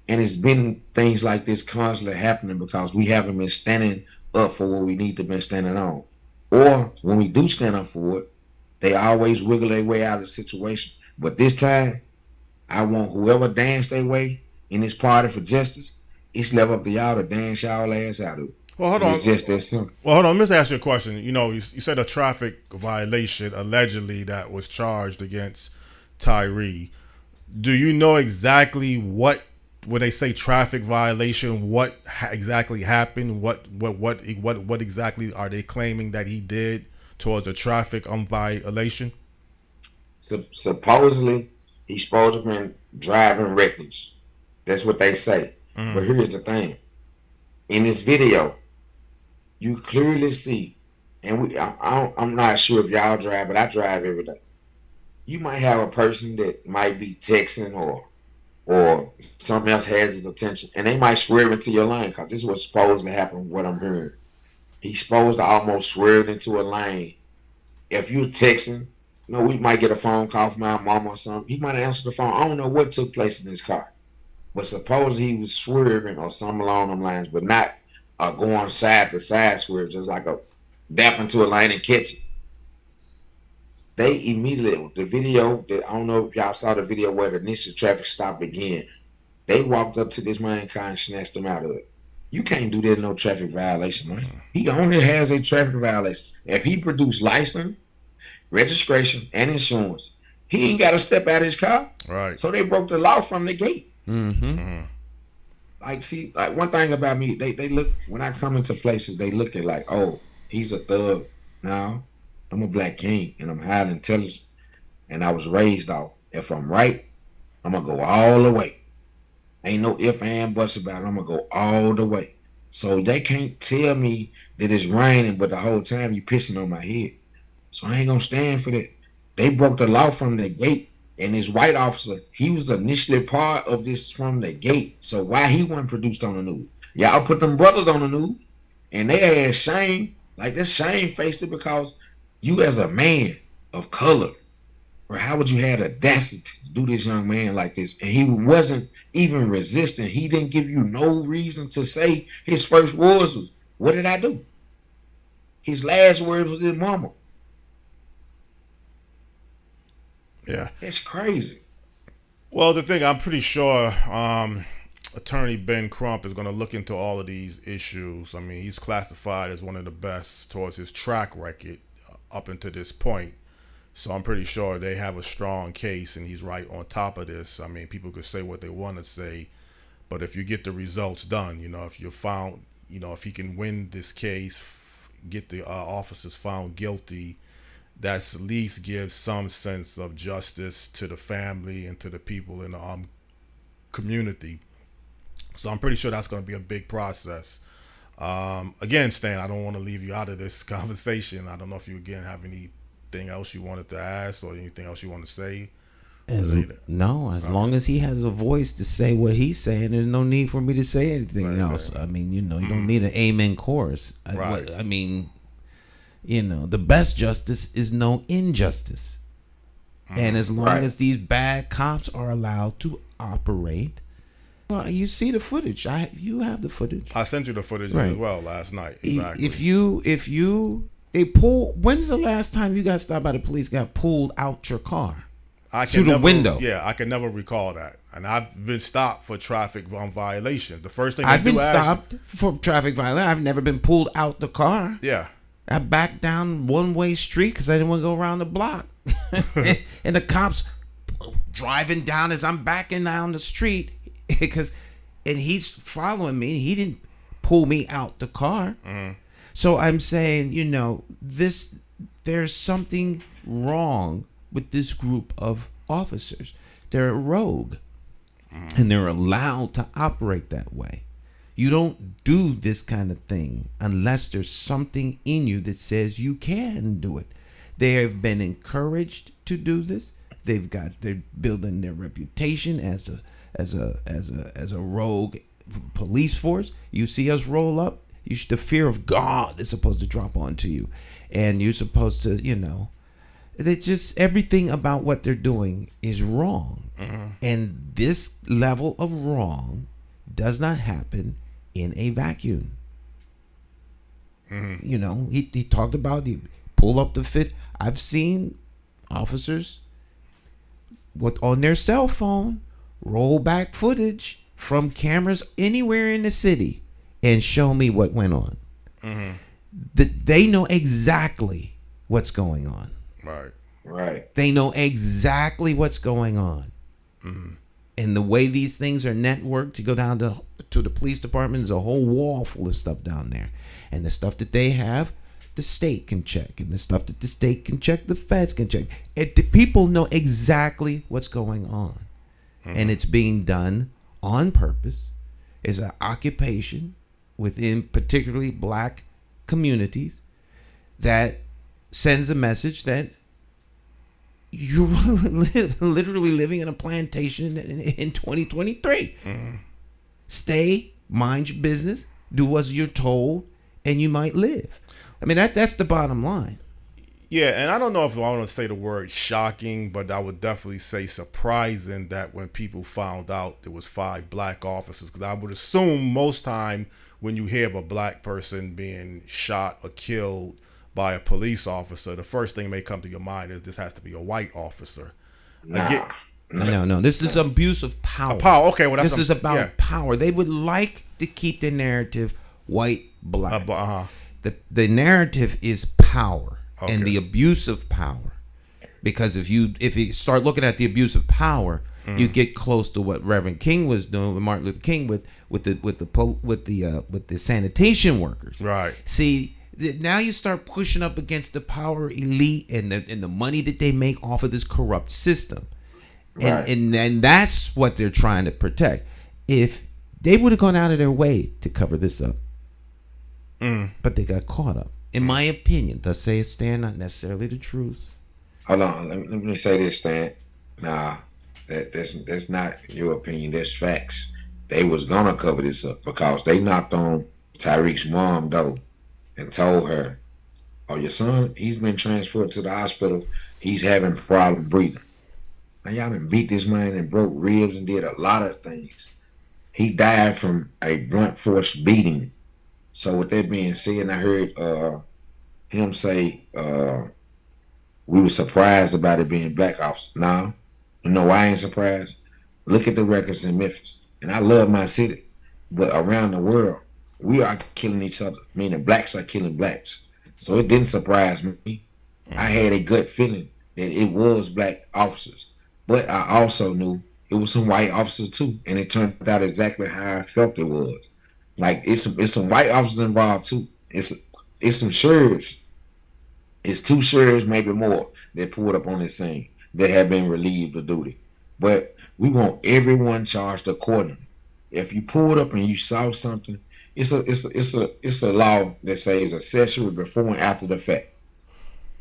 [SPEAKER 5] And it's been things like this constantly happening because we haven't been standing up for what we need to be standing on. Or when we do stand up for it, they always wiggle their way out of the situation. But this time, I want whoever danced their way in this party for justice, it's left up to y'all to dance y'all ass out of it.
[SPEAKER 4] Well, hold on.
[SPEAKER 5] It's just that simple.
[SPEAKER 4] Well, hold on. Let me ask you a question. You know, you said a traffic violation allegedly that was charged against Tyre. Do you know exactly what, when they say traffic violation, what exactly happened? What exactly are they claiming that he did towards a traffic violation?
[SPEAKER 5] Supposedly, he's supposed to have been driving reckless. That's what they say. But here's the thing. In this video, you clearly see, and I'm not sure if y'all drive, but I drive every day. You might have a person that might be texting or something else has his attention, and they might swerve into your lane because this is what's supposed to happen, what I'm hearing. He's supposed to almost swerve into a lane. If you're texting, we might get a phone call from our mama or something. He might answer the phone. I don't know what took place in his car. But supposedly he was swerving or something along them lines, but not going side to side swerve, just like a dap into a lane and catch it. They immediately, the video, I don't know if y'all saw the video where the initial traffic stop began. They walked up to this man car and snatched him out of it. You can't do that in no traffic violation, man. He only has a traffic violation. If he produced license, registration, and insurance, he ain't got to step out of his car.
[SPEAKER 4] Right.
[SPEAKER 5] So they broke the law from the gate.
[SPEAKER 3] Mm-hmm.
[SPEAKER 5] Like one thing about me, they look, when I come into places, they look at like, oh, he's a thug. No, I'm a black king and I'm highly intelligent and I was raised off. If I'm right, I'm gonna go all the way. Ain't no if and buts about it. I'm gonna go all the way. So they can't tell me that it's raining, but the whole time you pissing on my head. So I ain't gonna stand for that. They broke the law from the gate. And this white officer, he was initially part of this from the gate. So why he wasn't produced on the news? Y'all put them brothers on the news, and they had shame, like this shamefaced it because you as a man of color, or how would you have the audacity to do this young man like this? And he wasn't even resisting. He didn't give you no reason to say his first words was, "What did I do?" His last words was his mama.
[SPEAKER 4] Yeah,
[SPEAKER 5] it's crazy.
[SPEAKER 4] Well, the thing, I'm pretty sure Attorney Ben Crump is going to look into all of these issues. I mean, he's classified as one of the best towards his track record up until this point. So I'm pretty sure they have a strong case, and he's right on top of this. I mean, people could say what they want to say, but if you get the results done, if you're found, if he can win this case, get the officers found guilty, that's at least gives some sense of justice to the family and to the people in the community. So I'm pretty sure that's going to be a big process. Again, Stan, I don't want to leave you out of this conversation. I don't know if you again have anything else you wanted to ask or anything else you want to say.
[SPEAKER 3] As long as he has a voice to say what he's saying, there's no need for me to say anything else. Right. I mean, you don't need an amen chorus.
[SPEAKER 4] Right.
[SPEAKER 3] I mean, the best justice is no injustice. And as long as these bad cops are allowed to operate, well, you see the footage. You have the footage.
[SPEAKER 4] I sent you the footage as well last night. Exactly.
[SPEAKER 3] They pull. When's the last time you got stopped by the police? Got pulled out your car? Through the window.
[SPEAKER 4] Yeah, I can never recall that. And I've been stopped for traffic violations. The first thing
[SPEAKER 3] I've been stopped for traffic violation. I've never been pulled out the car.
[SPEAKER 4] Yeah.
[SPEAKER 3] I backed down one-way street because I didn't want to go around the block. And the cops driving down as I'm backing down the street and he's following me. He didn't pull me out the car. Mm-hmm. So I'm saying, there's something wrong with this group of officers. They're rogue, and they're allowed to operate that way. You don't do this kind of thing unless there's something in you that says you can do it. They have been encouraged to do this. They're building their reputation as a rogue police force. You see us roll up, the fear of God is supposed to drop onto you, and you're supposed to, it's just everything about what they're doing is wrong. Mm-hmm. And this level of wrong does not happen in a vacuum. Mm-hmm. He talked about pull up the fit. I've seen officers on their cell phone roll back footage from cameras anywhere in the city and show me what went on. Mm-hmm. They know exactly what's going on.
[SPEAKER 5] Right.
[SPEAKER 3] They know exactly what's going on. Mm-hmm. And the way these things are networked, you go down to the police department, there's a whole wall full of stuff down there. And the stuff that they have, the state can check. And the stuff that the state can check, the feds can check. The people know exactly what's going on. Mm-hmm. And it's being done on purpose. It's an occupation within particularly black communities that sends a message that you're literally living in a plantation in 2023. Mm-hmm. Stay, mind your business, do as you're told, and you might live. I mean, that's the bottom line.
[SPEAKER 4] Yeah, and I don't know if I want to say the word shocking, but I would definitely say surprising that when people found out there was 5 black officers, because I would assume most time when you hear of a black person being shot or killed by a police officer, the first thing that may come to your mind is this has to be a white officer.
[SPEAKER 3] No. This is abuse of power.
[SPEAKER 4] Okay, well,
[SPEAKER 3] this is about power. They would like to keep the narrative white, black. The narrative is power and the abuse of power. Because if you start looking at the abuse of power, you get close to what Reverend King was doing with Martin Luther King with the sanitation workers.
[SPEAKER 4] Right.
[SPEAKER 3] See, now you start pushing up against the power elite and the money that they make off of this corrupt system. And that's what they're trying to protect. If they would have gone out of their way to cover this up, but they got caught up. In my opinion, thus say Stan, not necessarily the truth.
[SPEAKER 5] Hold on, let me say this, Stan. Nah, that's not your opinion. That's facts. They was gonna cover this up because they knocked on Tyreek's mom though and told her, "Oh, your son, he's been transported to the hospital. He's having problem breathing." Now y'all done beat this man and broke ribs and did a lot of things. He died from a blunt force beating. So with that being said, I heard him say we were surprised about it being black officers. Nah, no, I ain't surprised. Look at the records in Memphis. And I love my city. But around the world, we are killing each other. Meaning blacks are killing blacks. So it didn't surprise me. I had a gut feeling that it was black officers. But I also knew it was some white officers too. And it turned out exactly how I felt it was. Like it's some white officers involved too. It's some sheriffs It's 2 sheriffs, maybe more, that pulled up on this scene that have been relieved of duty. But we want everyone charged accordingly. If you pulled up and you saw something, it's a law that says accessory before and after the fact.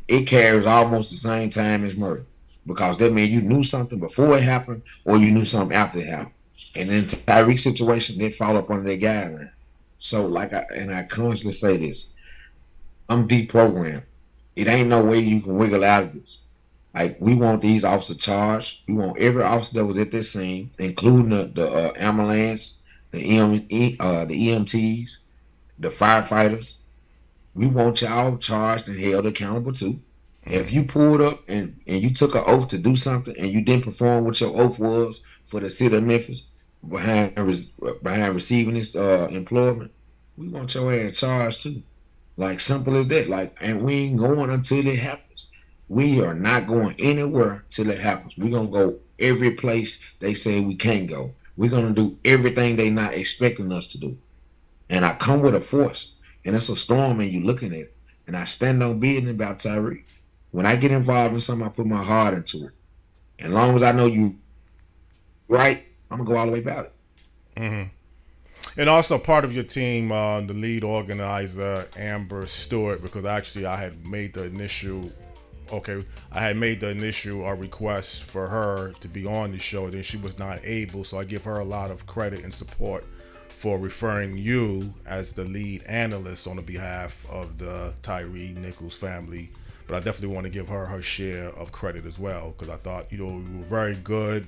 [SPEAKER 5] It carries almost the same time as murder, because that means you knew something before it happened or you knew something after it happened. And in Tyreek's situation, they fall up under their guideline. So I constantly say this, I'm deprogrammed. It ain't no way you can wiggle out of this. Like, we want these officers charged. We want every officer that was at this scene, including the ambulance, the EMTs, the firefighters. We want y'all charged and held accountable too. If you pulled up and you took an oath to do something and you didn't perform what your oath was for the city of Memphis behind receiving this employment, we want your ass charged too. Like, simple as that. Like, and we ain't going until it happens. We are not going anywhere till it happens. We're gonna go every place they say we can't go. We're gonna do everything they not expecting us to do. And I come with a force, and it's a storm, and you looking at it. And I stand on business about Tyreek. When I get involved in something, I put my heart into it. And as long as I know you right, I'm gonna go all the way about it.
[SPEAKER 4] Mm-hmm. And also part of your team, the lead organizer, Amber Stewart, because actually I had made the initial request for her to be on the show, then she was not able, so I give her a lot of credit and support for referring you as the lead analyst on the behalf of the Tyre Nichols family. But I definitely want to give her share of credit as well, because I thought, you were very good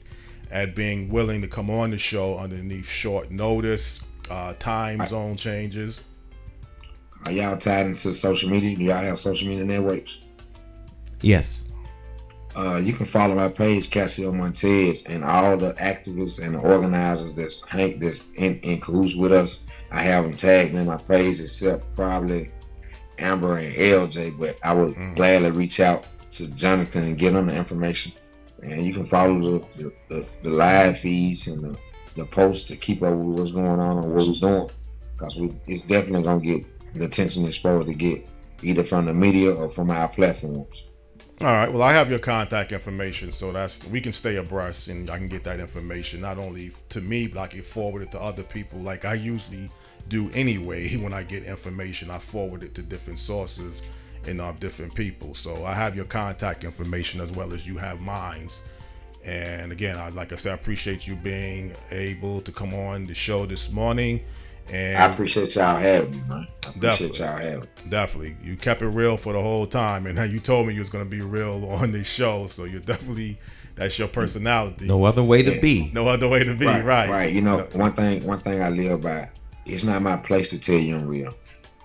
[SPEAKER 4] at being willing to come on the show underneath short notice, time zone changes.
[SPEAKER 5] Are y'all tied into social media? Do y'all have social media networks?
[SPEAKER 3] Yes.
[SPEAKER 5] You can follow my page, Casio Montez, and all the activists and the organizers that's in cahoots with us. I have them tagged in my page, except probably Amber and LJ, but I would gladly reach out to Jonathan and get them the information. And you can follow the live feeds and the posts to keep up with what's going on and what we're doing, because it's definitely gonna get the attention it's supposed to get, either from the media or from our platforms.
[SPEAKER 4] All right. Well, I have your contact information, so we can stay abreast, and I can get that information not only to me, but I can forward it to other people, like I usually do anyway. When I get information, I forward it to different sources and different people. So I have your contact information as well as you have mine. And again, like I said, I appreciate you being able to come on the show this morning. And
[SPEAKER 5] I appreciate y'all having me, man. I appreciate y'all having me.
[SPEAKER 4] Definitely. You kept it real for the whole time, and you told me you was going to be real on this show, so that's your personality.
[SPEAKER 3] No other way to be.
[SPEAKER 4] No other way to be, right.
[SPEAKER 5] Right. One thing I live by, it's not my place to tell you I'm real.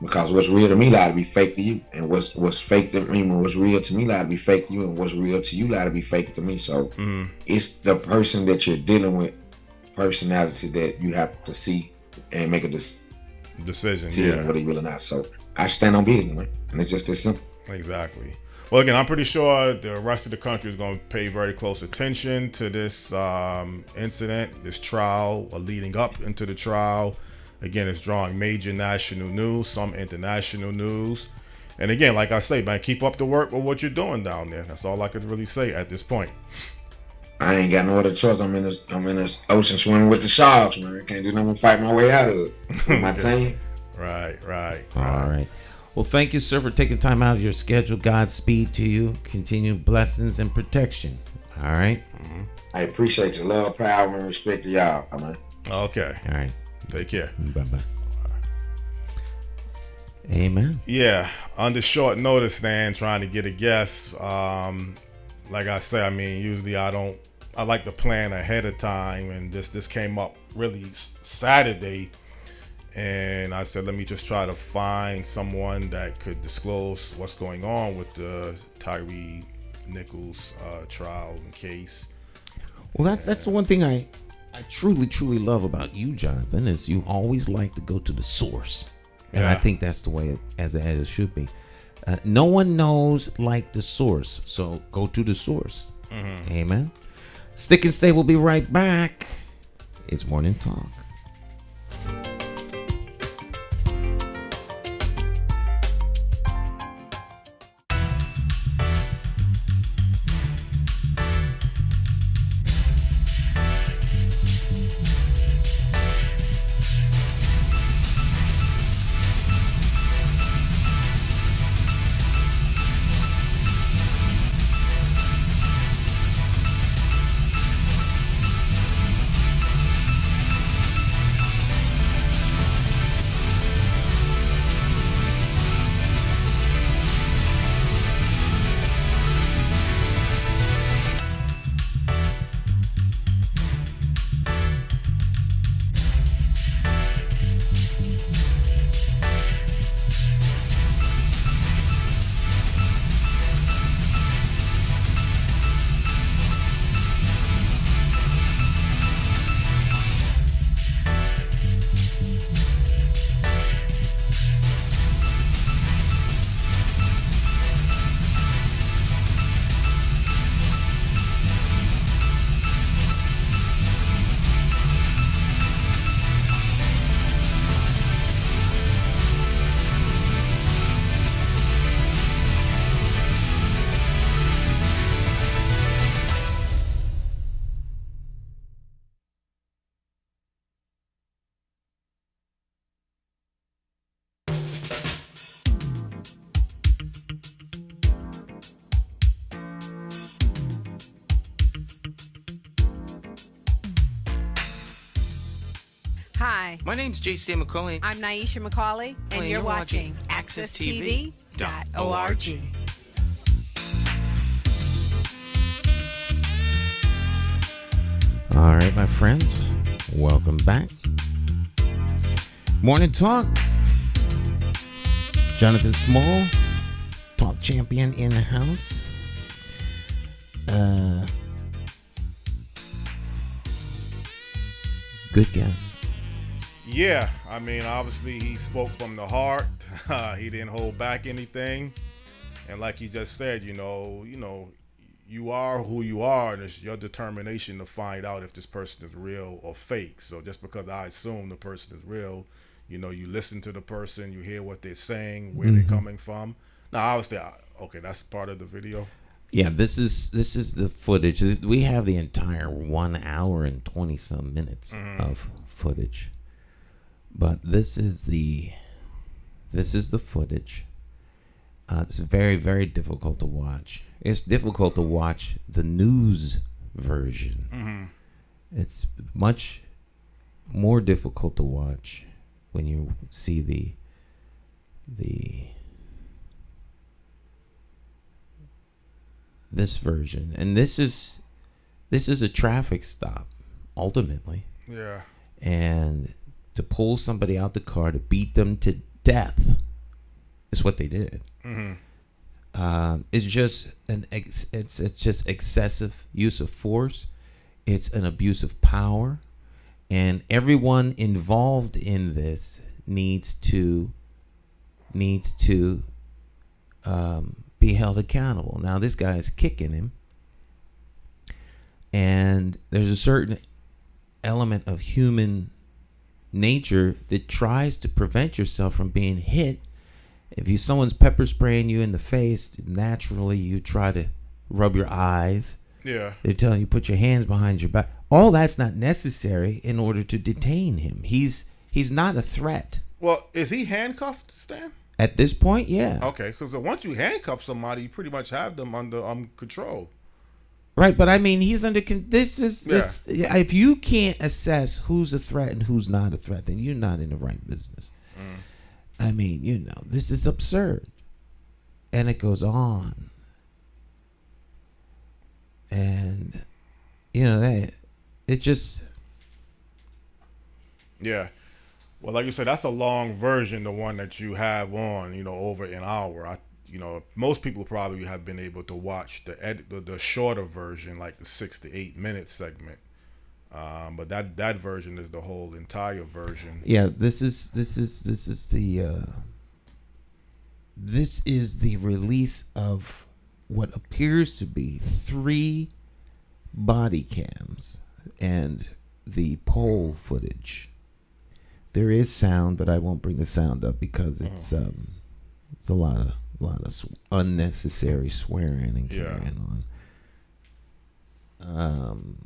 [SPEAKER 5] Because what's real to me liable to be fake to you, and what's fake to me, what's real to me liable to be fake to you, and what's real to you liable to be fake to me. So it's the person that you're dealing with, personality, that you have to see and make a decision, whether you will or not. So I stand on business, man, and it's just this simple.
[SPEAKER 4] Exactly. Well, again, I'm pretty sure the rest of the country is going to pay very close attention to this incident, this trial, or leading up into the trial. Again, it's drawing major national news, some international news. And again, like I say, man, keep up the work with what you're doing down there. That's all I could really say at this point.
[SPEAKER 5] I ain't got no other choice. I'm in this ocean swimming with the sharks, man. I can't do nothing but fight my way out of it with my team.
[SPEAKER 4] Right.
[SPEAKER 3] All right. Well, thank you, sir, for taking time out of your schedule. Godspeed to you. Continued blessings and protection. All right.
[SPEAKER 5] I appreciate your love, power, and respect to y'all, man.
[SPEAKER 4] Okay.
[SPEAKER 3] All right.
[SPEAKER 4] Take care.
[SPEAKER 3] Bye-bye. Amen.
[SPEAKER 4] Yeah. Under short notice, then, trying to get a guest. Like I say, I mean, usually I like to plan ahead of time, and this came up really Saturday, and I said, let me just try to find someone that could disclose what's going on with the Tyre Nichols trial and case.
[SPEAKER 3] Well, that's the one thing I truly love about you, Jonathan, is you always like to go to the source. And I think that's the way as it should be. No one knows like the source, so go to the source. Amen. Stick and stay. We'll be right back. It's Morning Talk.
[SPEAKER 1] Hi,
[SPEAKER 2] My name's J. Stan McCauley.
[SPEAKER 1] I'm Nyesha McCauley, and you're watching AccessTV.org.
[SPEAKER 3] All right, my friends, welcome back. Morning Talk. Jonathan Small, Talk Champion in the house. Good guess.
[SPEAKER 4] Yeah, I mean, obviously he spoke from the heart. He didn't hold back anything, and like he just said, you are who you are, and it's your determination to find out if this person is real or fake. So just because I assume the person is real, you listen to the person, you hear what they're saying, where they're coming from. Now, obviously, okay, that's part of the video.
[SPEAKER 3] Yeah, this is the footage. We have the entire 1 hour and 20 some minutes of footage, but this is the footage. It's very, very difficult to watch. It's difficult to watch the news version. It's much more difficult to watch when you see the this version. And this is a traffic stop, ultimately.
[SPEAKER 4] Yeah. And
[SPEAKER 3] to pull somebody out the car to beat them to death is what they did. It's just it's just excessive use of force. It's an abuse of power, and everyone involved in this needs to be held accountable. Now, this guy is kicking him, and there's a certain element of human nature that tries to prevent yourself from being hit. If someone's pepper spraying you in the face, naturally you try to rub your eyes.
[SPEAKER 4] Yeah.
[SPEAKER 3] They're telling you put your hands behind your back. All that's not necessary in order to detain him. He's not a threat.
[SPEAKER 4] Well, is he handcuffed, Stan?
[SPEAKER 3] At this point, yeah.
[SPEAKER 4] Okay, because once you handcuff somebody, you pretty much have them under control.
[SPEAKER 3] Right, but I mean, he's under. If you can't assess who's a threat and who's not a threat, then you're not in the right business. I mean, this is absurd, and it goes on, and it just.
[SPEAKER 4] Yeah. Well, like you said, that's a long version, the one that you have on, over an hour. Most people probably have been able to watch the shorter version, like the 6 to 8 minute segment. But that version is the whole entire version.
[SPEAKER 3] Yeah, this is the release of what appears to be 3 body cams and the pole footage. There is sound, but I won't bring the sound up because it's a lot of unnecessary swearing and carrying on.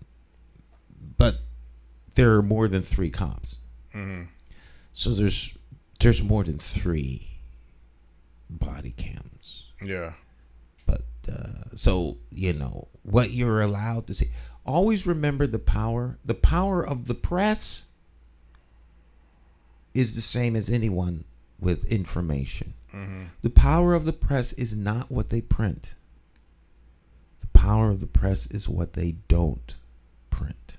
[SPEAKER 3] But there are more than 3 cops, so there's more than 3 body cams.
[SPEAKER 4] Yeah.
[SPEAKER 3] But so what you're allowed to see. Always remember the power. The power of the press is the same as anyone with information. The power of the press is not what they print. The power of the press is what they don't print.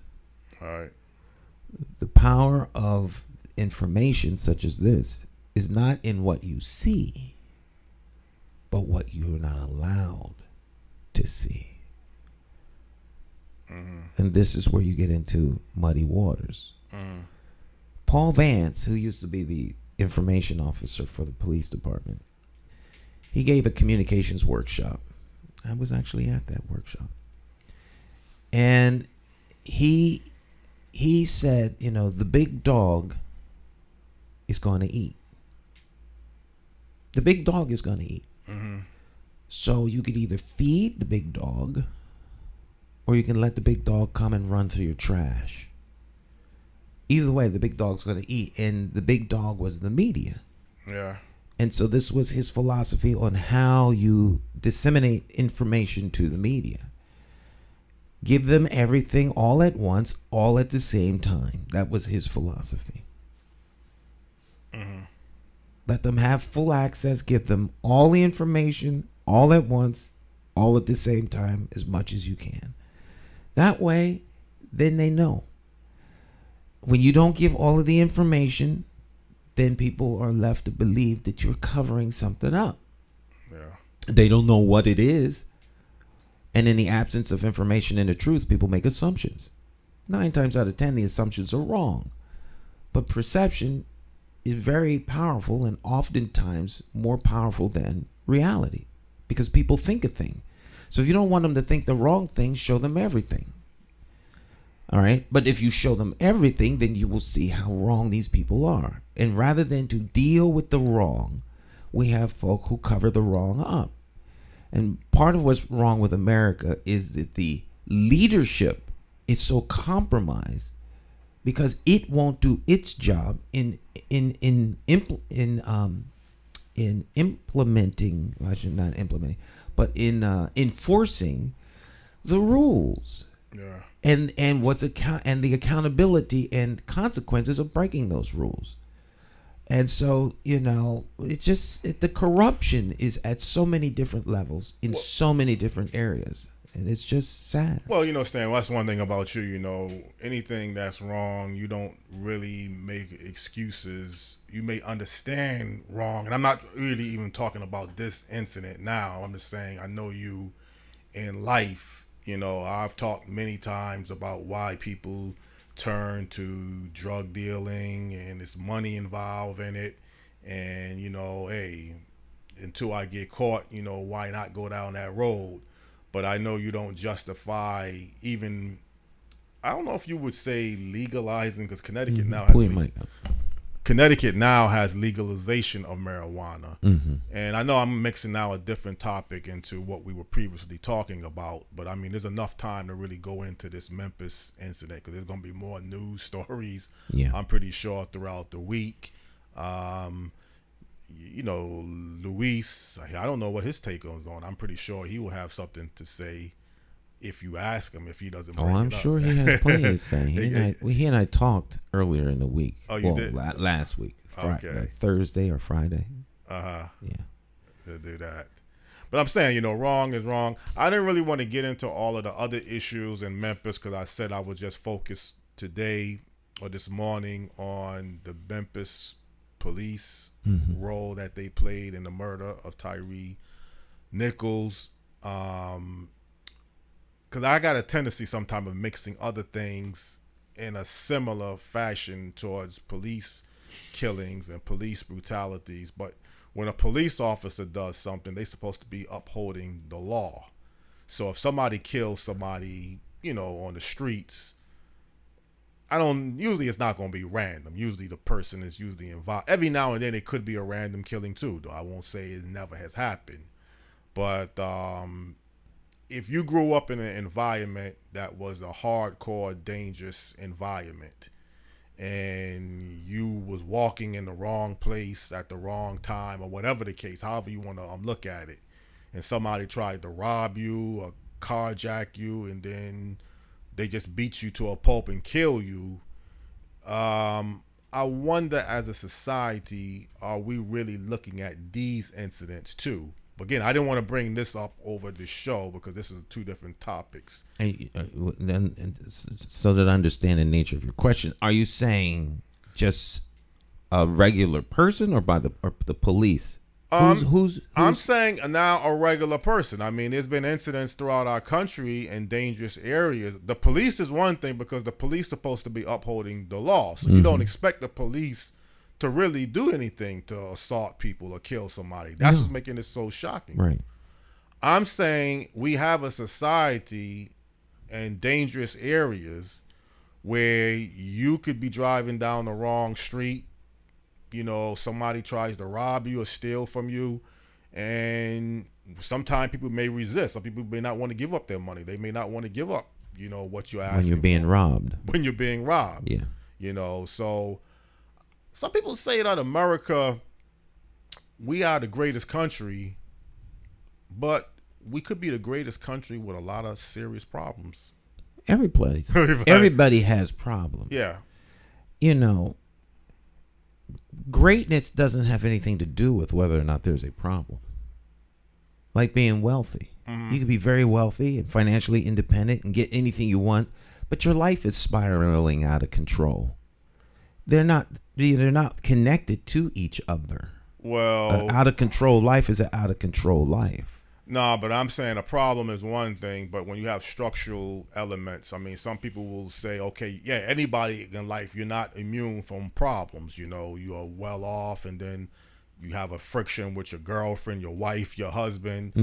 [SPEAKER 4] All right.
[SPEAKER 3] The power of information such as this is not in what you see, but what you're not allowed to see. And this is where you get into muddy waters. Paul Vance, who used to be the information officer for the police department, he gave a communications workshop. I was actually at that workshop. And he said, the big dog is going to eat. The big dog is going to eat. So you could either feed the big dog, or you can let the big dog come and run through your trash. Either way, the big dog's going to eat, and the big dog was the media.
[SPEAKER 4] Yeah.
[SPEAKER 3] And so this was his philosophy on how you disseminate information to the media. Give them everything all at once, all at the same time. That was his philosophy. Let them have full access. Give them all the information, all at once, all at the same time, as much as you can. That way, then they know. When you don't give all of the information, then people are left to believe that you're covering something up.
[SPEAKER 4] Yeah.
[SPEAKER 3] They don't know what it is. And in the absence of information and the truth, people make assumptions. 9 times out of 10, the assumptions are wrong. But perception is very powerful and oftentimes more powerful than reality because people think a thing. So if you don't want them to think the wrong thing, show them everything. All right. But if you show them everything, then you will see how wrong these people are. And rather than to deal with the wrong, we have folk who cover the wrong up. And part of what's wrong with America is that the leadership is so compromised because it won't do its job in implementing. I should not implementing, but in enforcing the rules.
[SPEAKER 4] Yeah.
[SPEAKER 3] And the accountability and consequences of breaking those rules. And so, the corruption is at so many different levels in so many different areas. And it's just sad.
[SPEAKER 4] Well, Stan, that's one thing about you, anything that's wrong, you don't really make excuses. You may understand wrong. And I'm not really even talking about this incident now. I'm just saying I know you in life. I've talked many times about why people turn to drug dealing and there's money involved in it. And, hey, until I get caught, why not go down that road? But I know you don't justify even, I don't know if you would say legalizing, because Connecticut now has legalization of marijuana. And I know I'm mixing now a different topic into what we were previously talking about, but I mean, there's enough time to really go into this Memphis incident because there's going to be more news stories, I'm pretty sure, throughout the week. Luis, I don't know what his take is on. I'm pretty sure he will have something to say if you ask him, if he doesn't bring
[SPEAKER 3] I'm
[SPEAKER 4] it
[SPEAKER 3] sure
[SPEAKER 4] up.
[SPEAKER 3] he has plenty to say. He and I talked earlier in the week.
[SPEAKER 4] Oh, you did?
[SPEAKER 3] Last week.
[SPEAKER 4] Okay.
[SPEAKER 3] Thursday or Friday.
[SPEAKER 4] Yeah.
[SPEAKER 3] To
[SPEAKER 4] do that. But I'm saying, wrong is wrong. I didn't really want to get into all of the other issues in Memphis because I said I would just focus today or this morning on the Memphis Police role that they played in the murder of Tyre Nichols. Because I got a tendency sometimes of mixing other things in a similar fashion towards police killings and police brutalities. But when a police officer does something, they're supposed to be upholding the law. So if somebody kills somebody, on the streets, usually it's not going to be random. Usually the person is usually involved. Every now and then it could be a random killing too, though I won't say it never has happened. But if you grew up in an environment that was a hardcore, dangerous environment, and you was walking in the wrong place at the wrong time, or whatever the case, however you want to look at it, and somebody tried to rob you or carjack you, and then they just beat you to a pulp and kill you, I wonder, as a society, are we really looking at these incidents too? Again, I didn't want to bring this up over the show because this is 2 different topics.
[SPEAKER 3] So that I understand the nature of your question, are you saying just a regular person or the police? I'm
[SPEAKER 4] saying now a regular person. I mean, there's been incidents throughout our country in dangerous areas. The police is one thing because the police are supposed to be upholding the law. So you don't expect the police to really do anything to assault people or kill somebody. That's what's making it so shocking.
[SPEAKER 3] Right.
[SPEAKER 4] I'm saying we have a society in dangerous areas where you could be driving down the wrong street, somebody tries to rob you or steal from you, and sometimes people may resist. Some people may not want to give up their money. They may not want to give up, what you're asking
[SPEAKER 3] when you're being robbed.
[SPEAKER 4] When you're being robbed.
[SPEAKER 3] Yeah.
[SPEAKER 4] So some people say that America, we are the greatest country, but we could be the greatest country with a lot of serious problems.
[SPEAKER 3] Everybody has problems.
[SPEAKER 4] Yeah.
[SPEAKER 3] greatness doesn't have anything to do with whether or not there's a problem. Like being wealthy. You can be very wealthy and financially independent and get anything you want, but your life is spiraling out of control. They're not connected to each other.
[SPEAKER 4] Well,
[SPEAKER 3] Out of control life is an out of control life.
[SPEAKER 4] No, but I'm saying a problem is one thing, but when you have structural elements, I mean, some people will say, okay, yeah, anybody in life, you're not immune from problems. You know, you are well off, and then you have a friction with your girlfriend, your wife, your husband.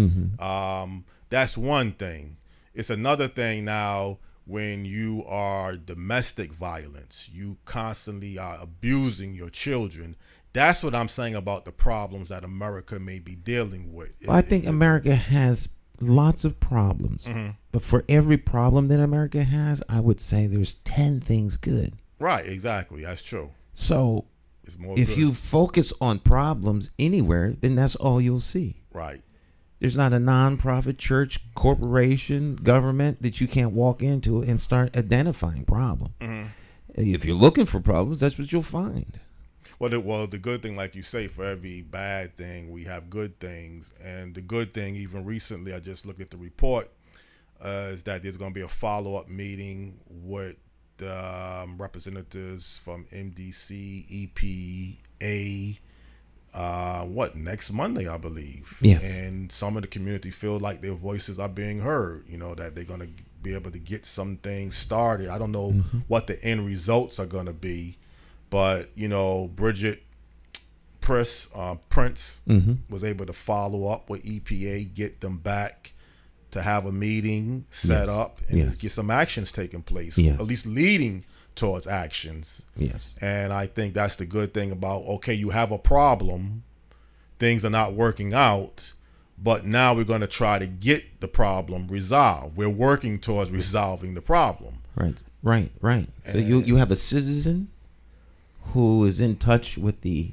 [SPEAKER 4] That's one thing. It's another thing now when you are domestic violence, you constantly are abusing your children. That's what I'm saying about the problems that America may be dealing with.
[SPEAKER 3] Well, I think America has lots of problems, but for every problem that America has, I would say there's 10 things good.
[SPEAKER 4] Right, exactly. That's true.
[SPEAKER 3] So
[SPEAKER 4] It's more
[SPEAKER 3] if
[SPEAKER 4] good.
[SPEAKER 3] you focus on problems anywhere, then that's all you'll see.
[SPEAKER 4] Right.
[SPEAKER 3] There's not a nonprofit, church, corporation, government that you can't walk into and start identifying problems. If you're looking for problems, that's what you'll find.
[SPEAKER 4] Well, the good thing, like you say, for every bad thing, we have good things. And the good thing, even recently, I just looked at the report, is that there's going to be a follow-up meeting with representatives from MDC, EPA, next Monday, I believe.
[SPEAKER 3] Yes.
[SPEAKER 4] And some of the community feel like their voices are being heard, you know, that they're going to be able to get some things started. I don't know what the end results are going to be, but, you know, Bridget Prince was able to follow up with EPA, get them back to have a meeting set up and get some actions taking place, at least leading towards actions.
[SPEAKER 3] Yes.
[SPEAKER 4] And I think that's the good thing about, okay, you have a problem, things are not working out, but now we're going to try to get the problem resolved. We're working towards resolving the problem.
[SPEAKER 3] Right. So you have a citizen who is in touch with the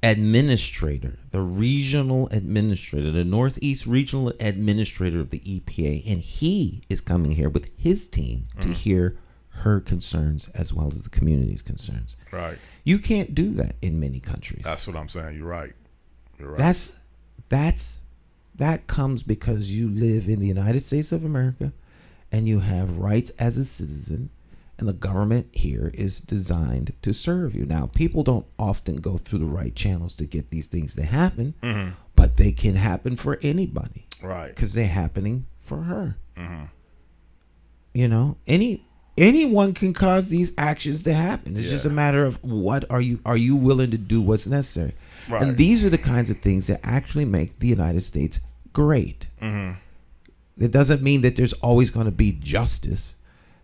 [SPEAKER 3] administrator, the regional administrator, the Northeast regional administrator of the EPA, and he is coming here with his team to hear her concerns as well as the community's concerns.
[SPEAKER 4] Right.
[SPEAKER 3] You can't do that in many countries.
[SPEAKER 4] That's what I'm saying. You're right. You're right.
[SPEAKER 3] That comes because you live in the United States of America and you have rights as a citizen, and the government here is designed to serve you. Now, people don't often go through the right channels to get these things to happen, but they can happen for anybody.
[SPEAKER 4] Right.
[SPEAKER 3] Because they're happening for her. You know, anyone can cause these actions to happen. It's just a matter of what are you willing to do what's necessary.
[SPEAKER 4] Right.
[SPEAKER 3] And these are the kinds of things that actually make the United States great. It doesn't mean that there's always going to be justice.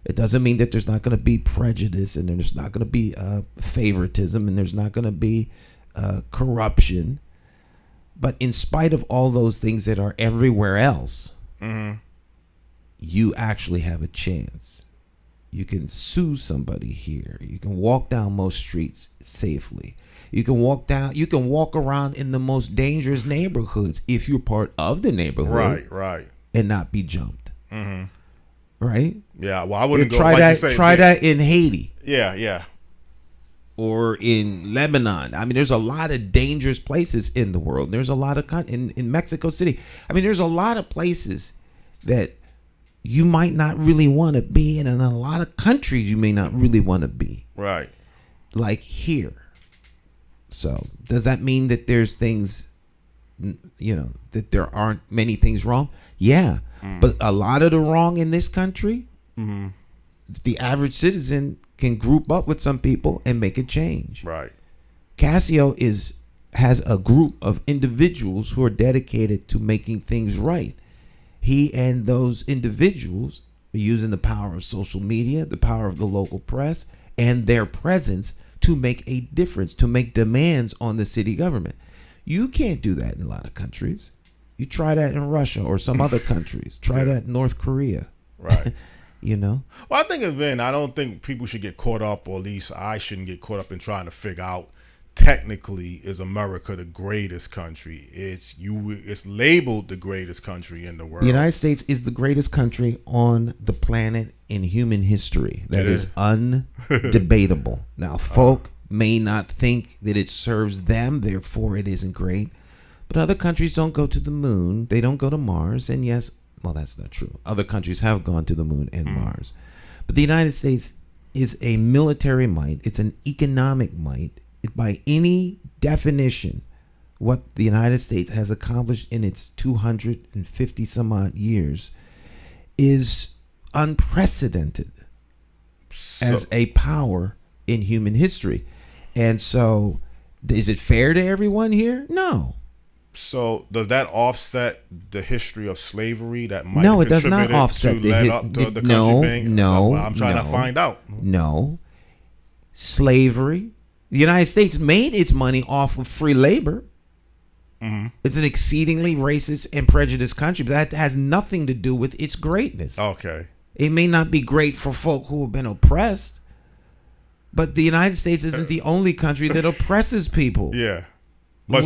[SPEAKER 3] It doesn't mean that there's not going to be prejudice, and there's not going to be favoritism, and there's not going to be corruption. But in spite of all those things that are everywhere else, you actually have a chance. You can sue somebody here. You can walk down most streets safely. You can walk around in the most dangerous neighborhoods if you're part of the neighborhood.
[SPEAKER 4] Right.
[SPEAKER 3] And not be jumped. Right?
[SPEAKER 4] Yeah. Well, I wouldn't go
[SPEAKER 3] try
[SPEAKER 4] like
[SPEAKER 3] that.
[SPEAKER 4] you say,
[SPEAKER 3] try that in Haiti.
[SPEAKER 4] Yeah.
[SPEAKER 3] Or in Lebanon. I mean, there's a lot of dangerous places in the world. There's a lot of in Mexico City. I mean, there's a lot of places that you might not really want to be in, and a lot of countries you may not really want to be.
[SPEAKER 4] Right.
[SPEAKER 3] Like here. So does that mean that there's things, that there aren't many things wrong? Yeah. But a lot of the wrong in this country, the average citizen can group up with some people and make a change.
[SPEAKER 4] Right.
[SPEAKER 3] Casio has a group of individuals who are dedicated to making things right. He and those individuals are using the power of social media, the power of the local press, and their presence to make a difference, to make demands on the city government. You can't do that in a lot of countries. You try that in Russia or some other countries. Try that in North Korea.
[SPEAKER 4] Right.
[SPEAKER 3] Well,
[SPEAKER 4] I think I don't think people should get caught up, or at least I shouldn't get caught up in trying to figure out, technically, is America the greatest country? It's labeled the greatest country in the world.
[SPEAKER 3] The United States is the greatest country on the planet in human history. That is undebatable. Now, folk may not think that it serves them, therefore it isn't great. But other countries don't go to the moon. They don't go to Mars. And yes, well, that's not true. Other countries have gone to the moon and Mars. But the United States is a military might. It's an economic might. By any definition, what the United States has accomplished in its 250 some odd years is unprecedented as a power in human history. And so, is it fair to everyone here? No.
[SPEAKER 4] So does that offset the history of slavery that might
[SPEAKER 3] No,
[SPEAKER 4] have
[SPEAKER 3] it does not
[SPEAKER 4] contributed
[SPEAKER 3] offset
[SPEAKER 4] to lead up to the country being?
[SPEAKER 3] No,
[SPEAKER 4] I'm trying to find out.
[SPEAKER 3] No. Slavery. The United States made its money off of free labor. Mm-hmm. It's an exceedingly racist and prejudiced country, but that has nothing to do with its greatness.
[SPEAKER 4] Okay.
[SPEAKER 3] It may not be great for folk who have been oppressed, but the United States isn't the only country that oppresses people.
[SPEAKER 4] Yeah. But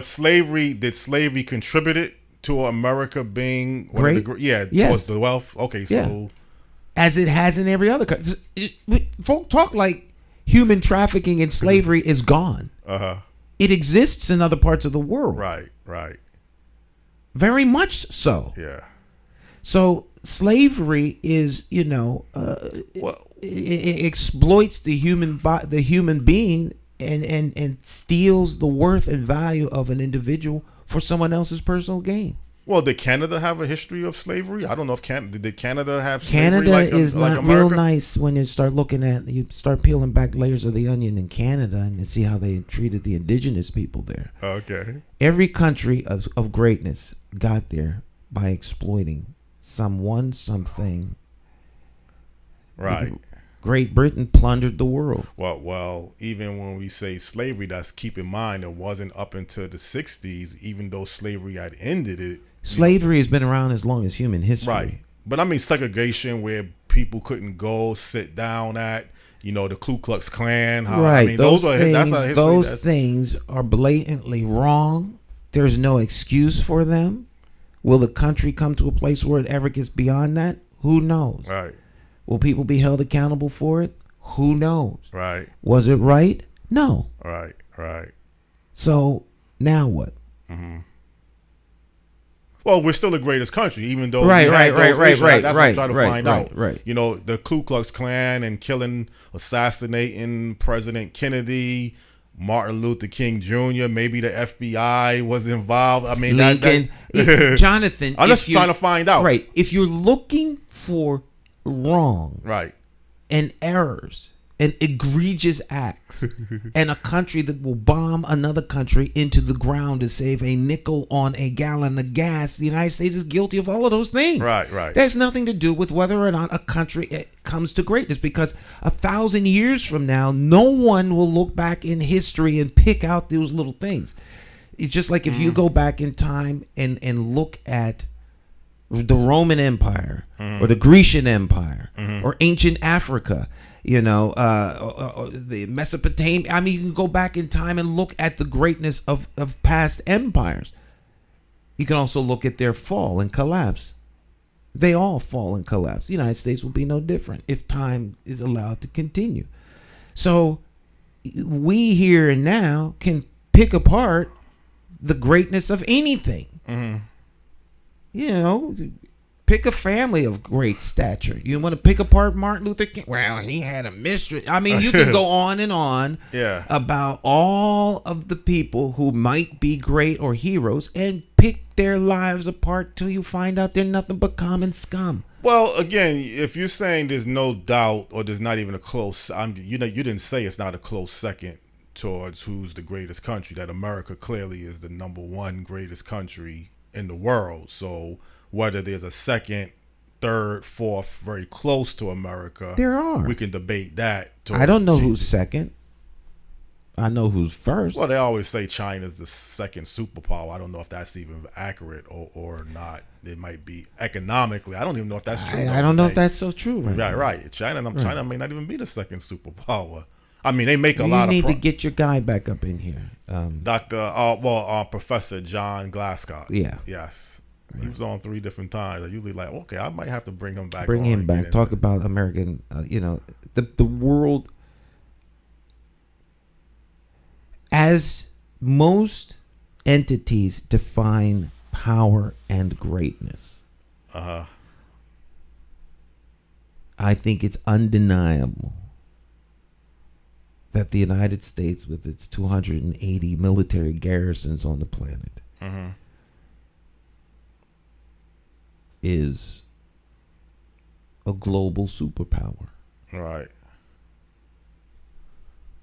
[SPEAKER 4] slavery, did slavery contribute to America being one
[SPEAKER 3] great?
[SPEAKER 4] Of the,
[SPEAKER 3] yes.
[SPEAKER 4] Towards the wealth? Okay, so.
[SPEAKER 3] Yeah. As it has in every other country. Folk talk like human trafficking and slavery is gone. Uh-huh. It exists in other parts of the world.
[SPEAKER 4] Right.
[SPEAKER 3] Very much so.
[SPEAKER 4] Yeah.
[SPEAKER 3] So slavery is, it exploits the human being and steals the worth and value of an individual for someone else's personal gain.
[SPEAKER 4] Well, did Canada have a history of slavery? I don't know if did Canada have slavery?
[SPEAKER 3] Canada is not real nice when you start peeling back layers of the onion in Canada and see how they treated the indigenous people there.
[SPEAKER 4] Okay.
[SPEAKER 3] Every country of greatness got there by exploiting something.
[SPEAKER 4] Right.
[SPEAKER 3] Great Britain plundered the world.
[SPEAKER 4] Well, even when we say slavery, that's keep in mind it wasn't up until the 60s, even though slavery had ended it.
[SPEAKER 3] Slavery has been around as long as human history.
[SPEAKER 4] Right. But I mean segregation where people couldn't go sit down at, the Ku Klux Klan.
[SPEAKER 3] Right.
[SPEAKER 4] I mean,
[SPEAKER 3] those things are blatantly wrong. There's no excuse for them. Will the country come to a place where it ever gets beyond that? Who knows?
[SPEAKER 4] Right.
[SPEAKER 3] Will people be held accountable for it? Who knows?
[SPEAKER 4] Right.
[SPEAKER 3] Was it right? No.
[SPEAKER 4] Right.
[SPEAKER 3] So now what?
[SPEAKER 4] Mm-hmm. Well, we're still the greatest country, even though
[SPEAKER 3] right.
[SPEAKER 4] That's what I'm trying to find out.
[SPEAKER 3] Right.
[SPEAKER 4] The Ku Klux Klan and assassinating President Kennedy, Martin Luther King Jr., maybe the FBI was involved. I mean,
[SPEAKER 3] Lincoln, Jonathan.
[SPEAKER 4] I'm just trying to find out.
[SPEAKER 3] Right. If you're looking for wrong,
[SPEAKER 4] right,
[SPEAKER 3] and errors and egregious acts, and a country that will bomb another country into the ground to save a nickel on a gallon of gas, the United States is guilty of all of those things.
[SPEAKER 4] Right.
[SPEAKER 3] There's nothing to do with whether or not a country comes to greatness, because 1,000 years from now, no one will look back in history and pick out those little things. It's just like if you go back in time and look at the Roman Empire or the Grecian Empire or ancient Africa, the Mesopotamia. I mean, you can go back in time and look at the greatness of past empires. You can also look at their fall and collapse. They all fall and collapse. The United States will be no different if time is allowed to continue. So we here and now can pick apart the greatness of anything. Pick a family of great stature. You want to pick apart Martin Luther King? Well, he had a mistress. I mean, you can go on and on about all of the people who might be great or heroes and pick their lives apart till you find out they're nothing but common scum.
[SPEAKER 4] Well, again, if you're saying there's no doubt or there's not even a close, you didn't say it's not a close second towards who's the greatest country, that America clearly is the number one greatest country in the world. So whether there's a second, third, fourth, very close to America,
[SPEAKER 3] there are.
[SPEAKER 4] We can debate that.
[SPEAKER 3] I don't know who's second. I know who's first.
[SPEAKER 4] Well, they always say China's the second superpower. I don't know if that's even accurate or not. It might be economically. I don't even know if that's true.
[SPEAKER 3] I don't know if that's so true.
[SPEAKER 4] Right. China may not even be the second superpower. I mean, they make a lot of.
[SPEAKER 3] You need to get your guy back up in here,
[SPEAKER 4] Professor John Glasgow.
[SPEAKER 3] Yeah.
[SPEAKER 4] Yes. He was on 3 different times. I usually okay, I might have to bring him back.
[SPEAKER 3] Bring him back. Talk about American. The world as most entities define power and greatness, I think it's undeniable that the United States, with its 280 military garrisons on the planet, is a global superpower.
[SPEAKER 4] Right.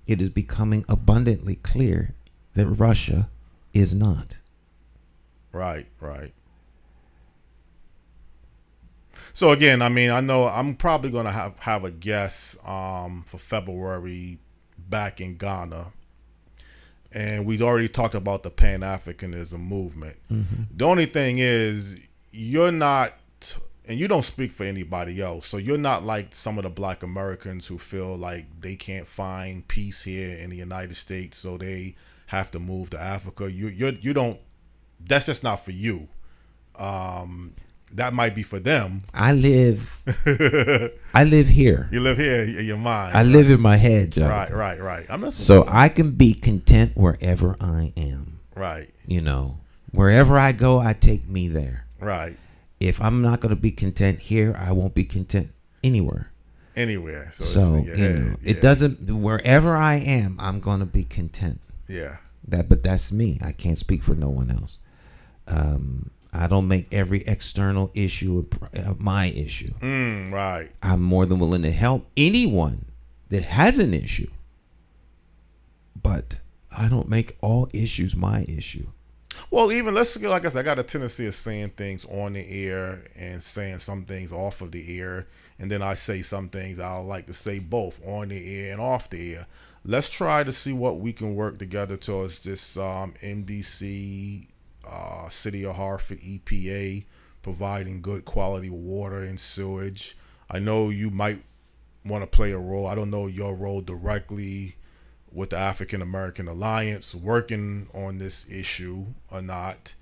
[SPEAKER 3] It is becoming abundantly clear that Russia is not.
[SPEAKER 4] Right. So again, I mean, I know I'm probably going to have a guest for February back in Ghana. And we'd already talked about the Pan-Africanism movement. The only thing is, you're not, and you don't speak for anybody else, so you're not like some of the Black Americans who feel like they can't find peace here in the United States, so they have to move to Africa. You don't. That's just not for you. That might be for them.
[SPEAKER 3] I live here.
[SPEAKER 4] You live here in your mind.
[SPEAKER 3] I live in my head, Jonathan.
[SPEAKER 4] Right. I'm not
[SPEAKER 3] so I can be content wherever I am.
[SPEAKER 4] Right.
[SPEAKER 3] You know, wherever I go, I take me there.
[SPEAKER 4] Right.
[SPEAKER 3] If I'm not going to be content here, I won't be content anywhere.
[SPEAKER 4] So
[SPEAKER 3] you know, it doesn't. Wherever I am, I'm going to be content.
[SPEAKER 4] Yeah.
[SPEAKER 3] But that's me. I can't speak for no one else. I don't make every external issue my issue.
[SPEAKER 4] Right.
[SPEAKER 3] I'm more than willing to help anyone that has an issue, but I don't make all issues my issue.
[SPEAKER 4] Well, even like I said, I got a tendency of saying things on the air and saying some things off of the air, and then I say some things I like to say both on the air and off the air. Let's try to see what we can work together towards this MDC, City of Hartford, EPA, providing good quality water and sewage. I know you might want to play a role. I don't know your role directly with the African American Alliance working on this issue or not.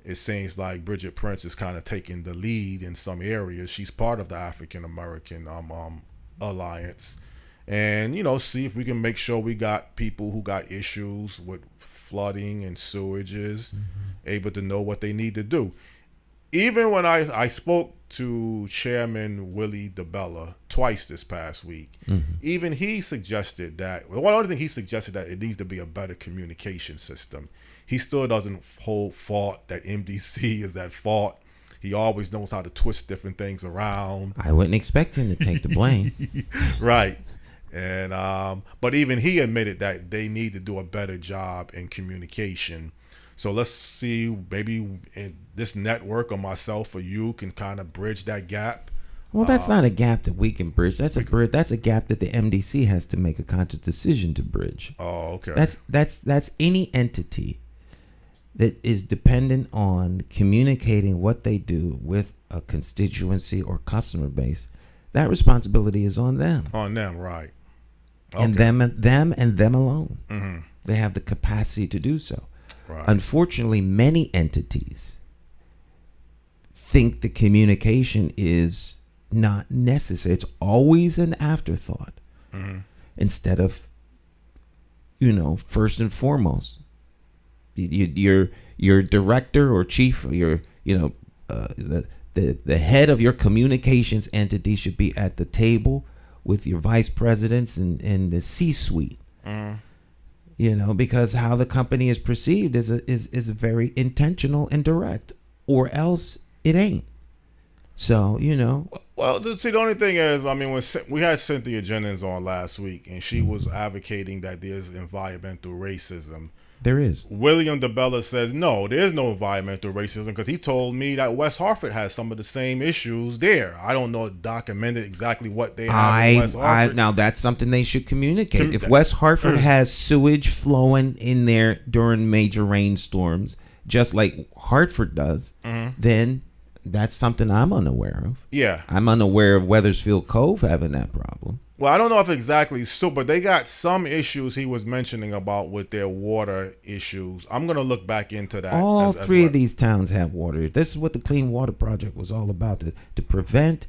[SPEAKER 4] It seems like Bridget Prince is kind of taking the lead in some areas. She's part of the African American Alliance. And, you know, see if we can make sure we got people who got issues with flooding and sewages able to know what they need to do. Even when I spoke to Chairman Willie DeBella twice this past week, even he suggested that, one other thing he suggested that it needs to be a better communication system. He still doesn't hold fault that MDC is at fault. He always knows how to twist different things around.
[SPEAKER 3] I wouldn't expect him to take the blame.
[SPEAKER 4] Right. And but even he admitted that they need to do a better job in communication. So let's see, maybe in this network or myself or you can kind of bridge that gap.
[SPEAKER 3] Well, that's not a gap that we can bridge. That's a gap that the MDC has to make a conscious decision to bridge.
[SPEAKER 4] Oh, okay.
[SPEAKER 3] That's any entity that is dependent on communicating what they do with a constituency or customer base. That responsibility is on them.
[SPEAKER 4] On them, right. Okay.
[SPEAKER 3] And them alone. They have the capacity to do so.
[SPEAKER 4] Right.
[SPEAKER 3] Unfortunately, many entities think the communication is not necessary. It's always an afterthought instead of, first and foremost. Your director or chief, or the head of your communications entity should be at the table with your vice presidents and the C-suite. Because how the company is perceived is very intentional and direct, or else it ain't. So,
[SPEAKER 4] Well, see, the only thing is, I mean, when we had Cynthia Jennings on last week, and she was advocating that there's environmental racism.
[SPEAKER 3] There is.
[SPEAKER 4] William DeBella says, no, there is no environmental racism, because he told me that West Hartford has some of the same issues there. I don't know documented exactly what they have in West Hartford.
[SPEAKER 3] Now, that's something they should communicate. If West Hartford has sewage flowing in there during major rainstorms, just like Hartford does, then that's something I'm unaware of.
[SPEAKER 4] Yeah.
[SPEAKER 3] I'm unaware of Wethersfield Cove having that problem.
[SPEAKER 4] Well, I don't know if exactly so, but they got some issues he was mentioning about with their water issues. I'm going to look back into that.
[SPEAKER 3] All three of these towns have water. This is what the Clean Water Project was all about, to prevent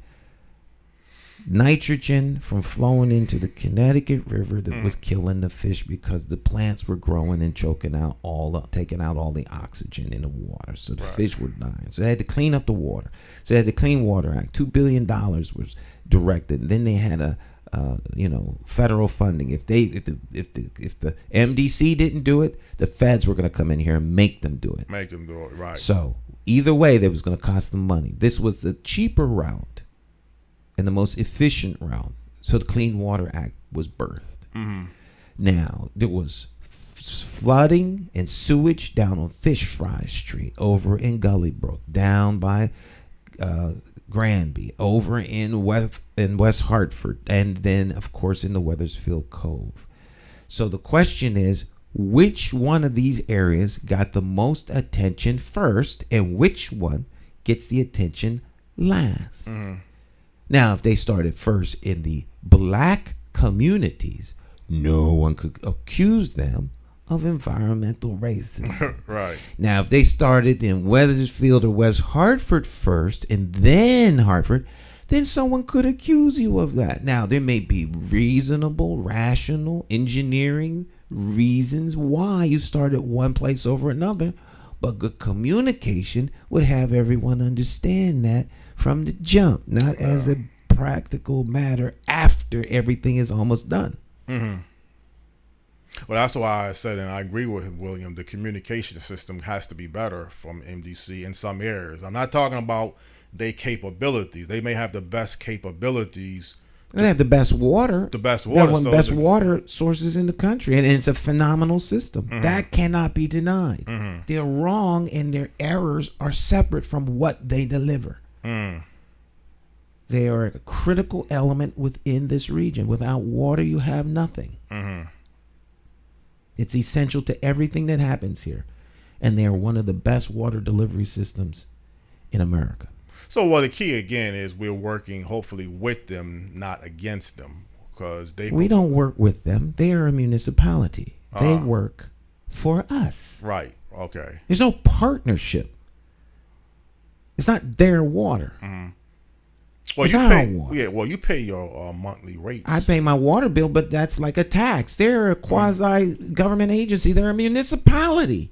[SPEAKER 3] nitrogen from flowing into the Connecticut River that was killing the fish because the plants were growing and taking out all the oxygen in the water. So the fish were dying. So they had to clean up the water. So they had the Clean Water Act. $2 billion was directed. And then they had a federal funding. If the MDC didn't do it, the feds were going to come in here and make them do it.
[SPEAKER 4] Make them do it, right.
[SPEAKER 3] So either way, that was going to cost them money. This was the cheaper route and the most efficient route. So the Clean Water Act was birthed. Mm-hmm. Now, there was flooding and sewage down on Fish Fry Street, over in Gully Brook, down by Granby, over in West Hartford, and then, of course, in the Weathersfield Cove. So the question is, which one of these areas got the most attention first, and which one gets the attention last? Mm-hmm. Now, if they started first in the black communities, no one could accuse them of environmental racism.
[SPEAKER 4] Right.
[SPEAKER 3] Now, if they started in Weathersfield or West Hartford first and then Hartford, then someone could accuse you of that. Now, there may be reasonable, rational, engineering reasons why you started one place over another, but good communication would have everyone understand that from the jump, not as a practical matter after everything is almost done.
[SPEAKER 4] Mm-hmm. Well, that's why I said, and I agree with William, the communication system has to be better from MDC in some areas. I'm not talking about their capabilities. They may have the best capabilities.
[SPEAKER 3] They have the best water.
[SPEAKER 4] The best water.
[SPEAKER 3] They have one of the best water sources in the country, and it's a phenomenal system.
[SPEAKER 4] Mm-hmm.
[SPEAKER 3] That cannot be denied.
[SPEAKER 4] Mm-hmm.
[SPEAKER 3] They're wrong, and their errors are separate from what they deliver.
[SPEAKER 4] Mm.
[SPEAKER 3] They are a critical element within this region. Without water, you have nothing.
[SPEAKER 4] Mm-hmm.
[SPEAKER 3] It's essential to everything that happens here. And they are one of the best water delivery systems in America.
[SPEAKER 4] So, well, the key, again, is we're working, hopefully, with them, not against them. Because we
[SPEAKER 3] don't work with them. They are a municipality. They work for us.
[SPEAKER 4] Right. Okay.
[SPEAKER 3] There's no partnership. It's not their water.
[SPEAKER 4] Mm-hmm. Well,
[SPEAKER 3] it's
[SPEAKER 4] you
[SPEAKER 3] our
[SPEAKER 4] pay.
[SPEAKER 3] water.
[SPEAKER 4] Yeah. Well, you pay your monthly rates.
[SPEAKER 3] I pay my water bill, but that's like a tax. They're a quasi government agency. They're a municipality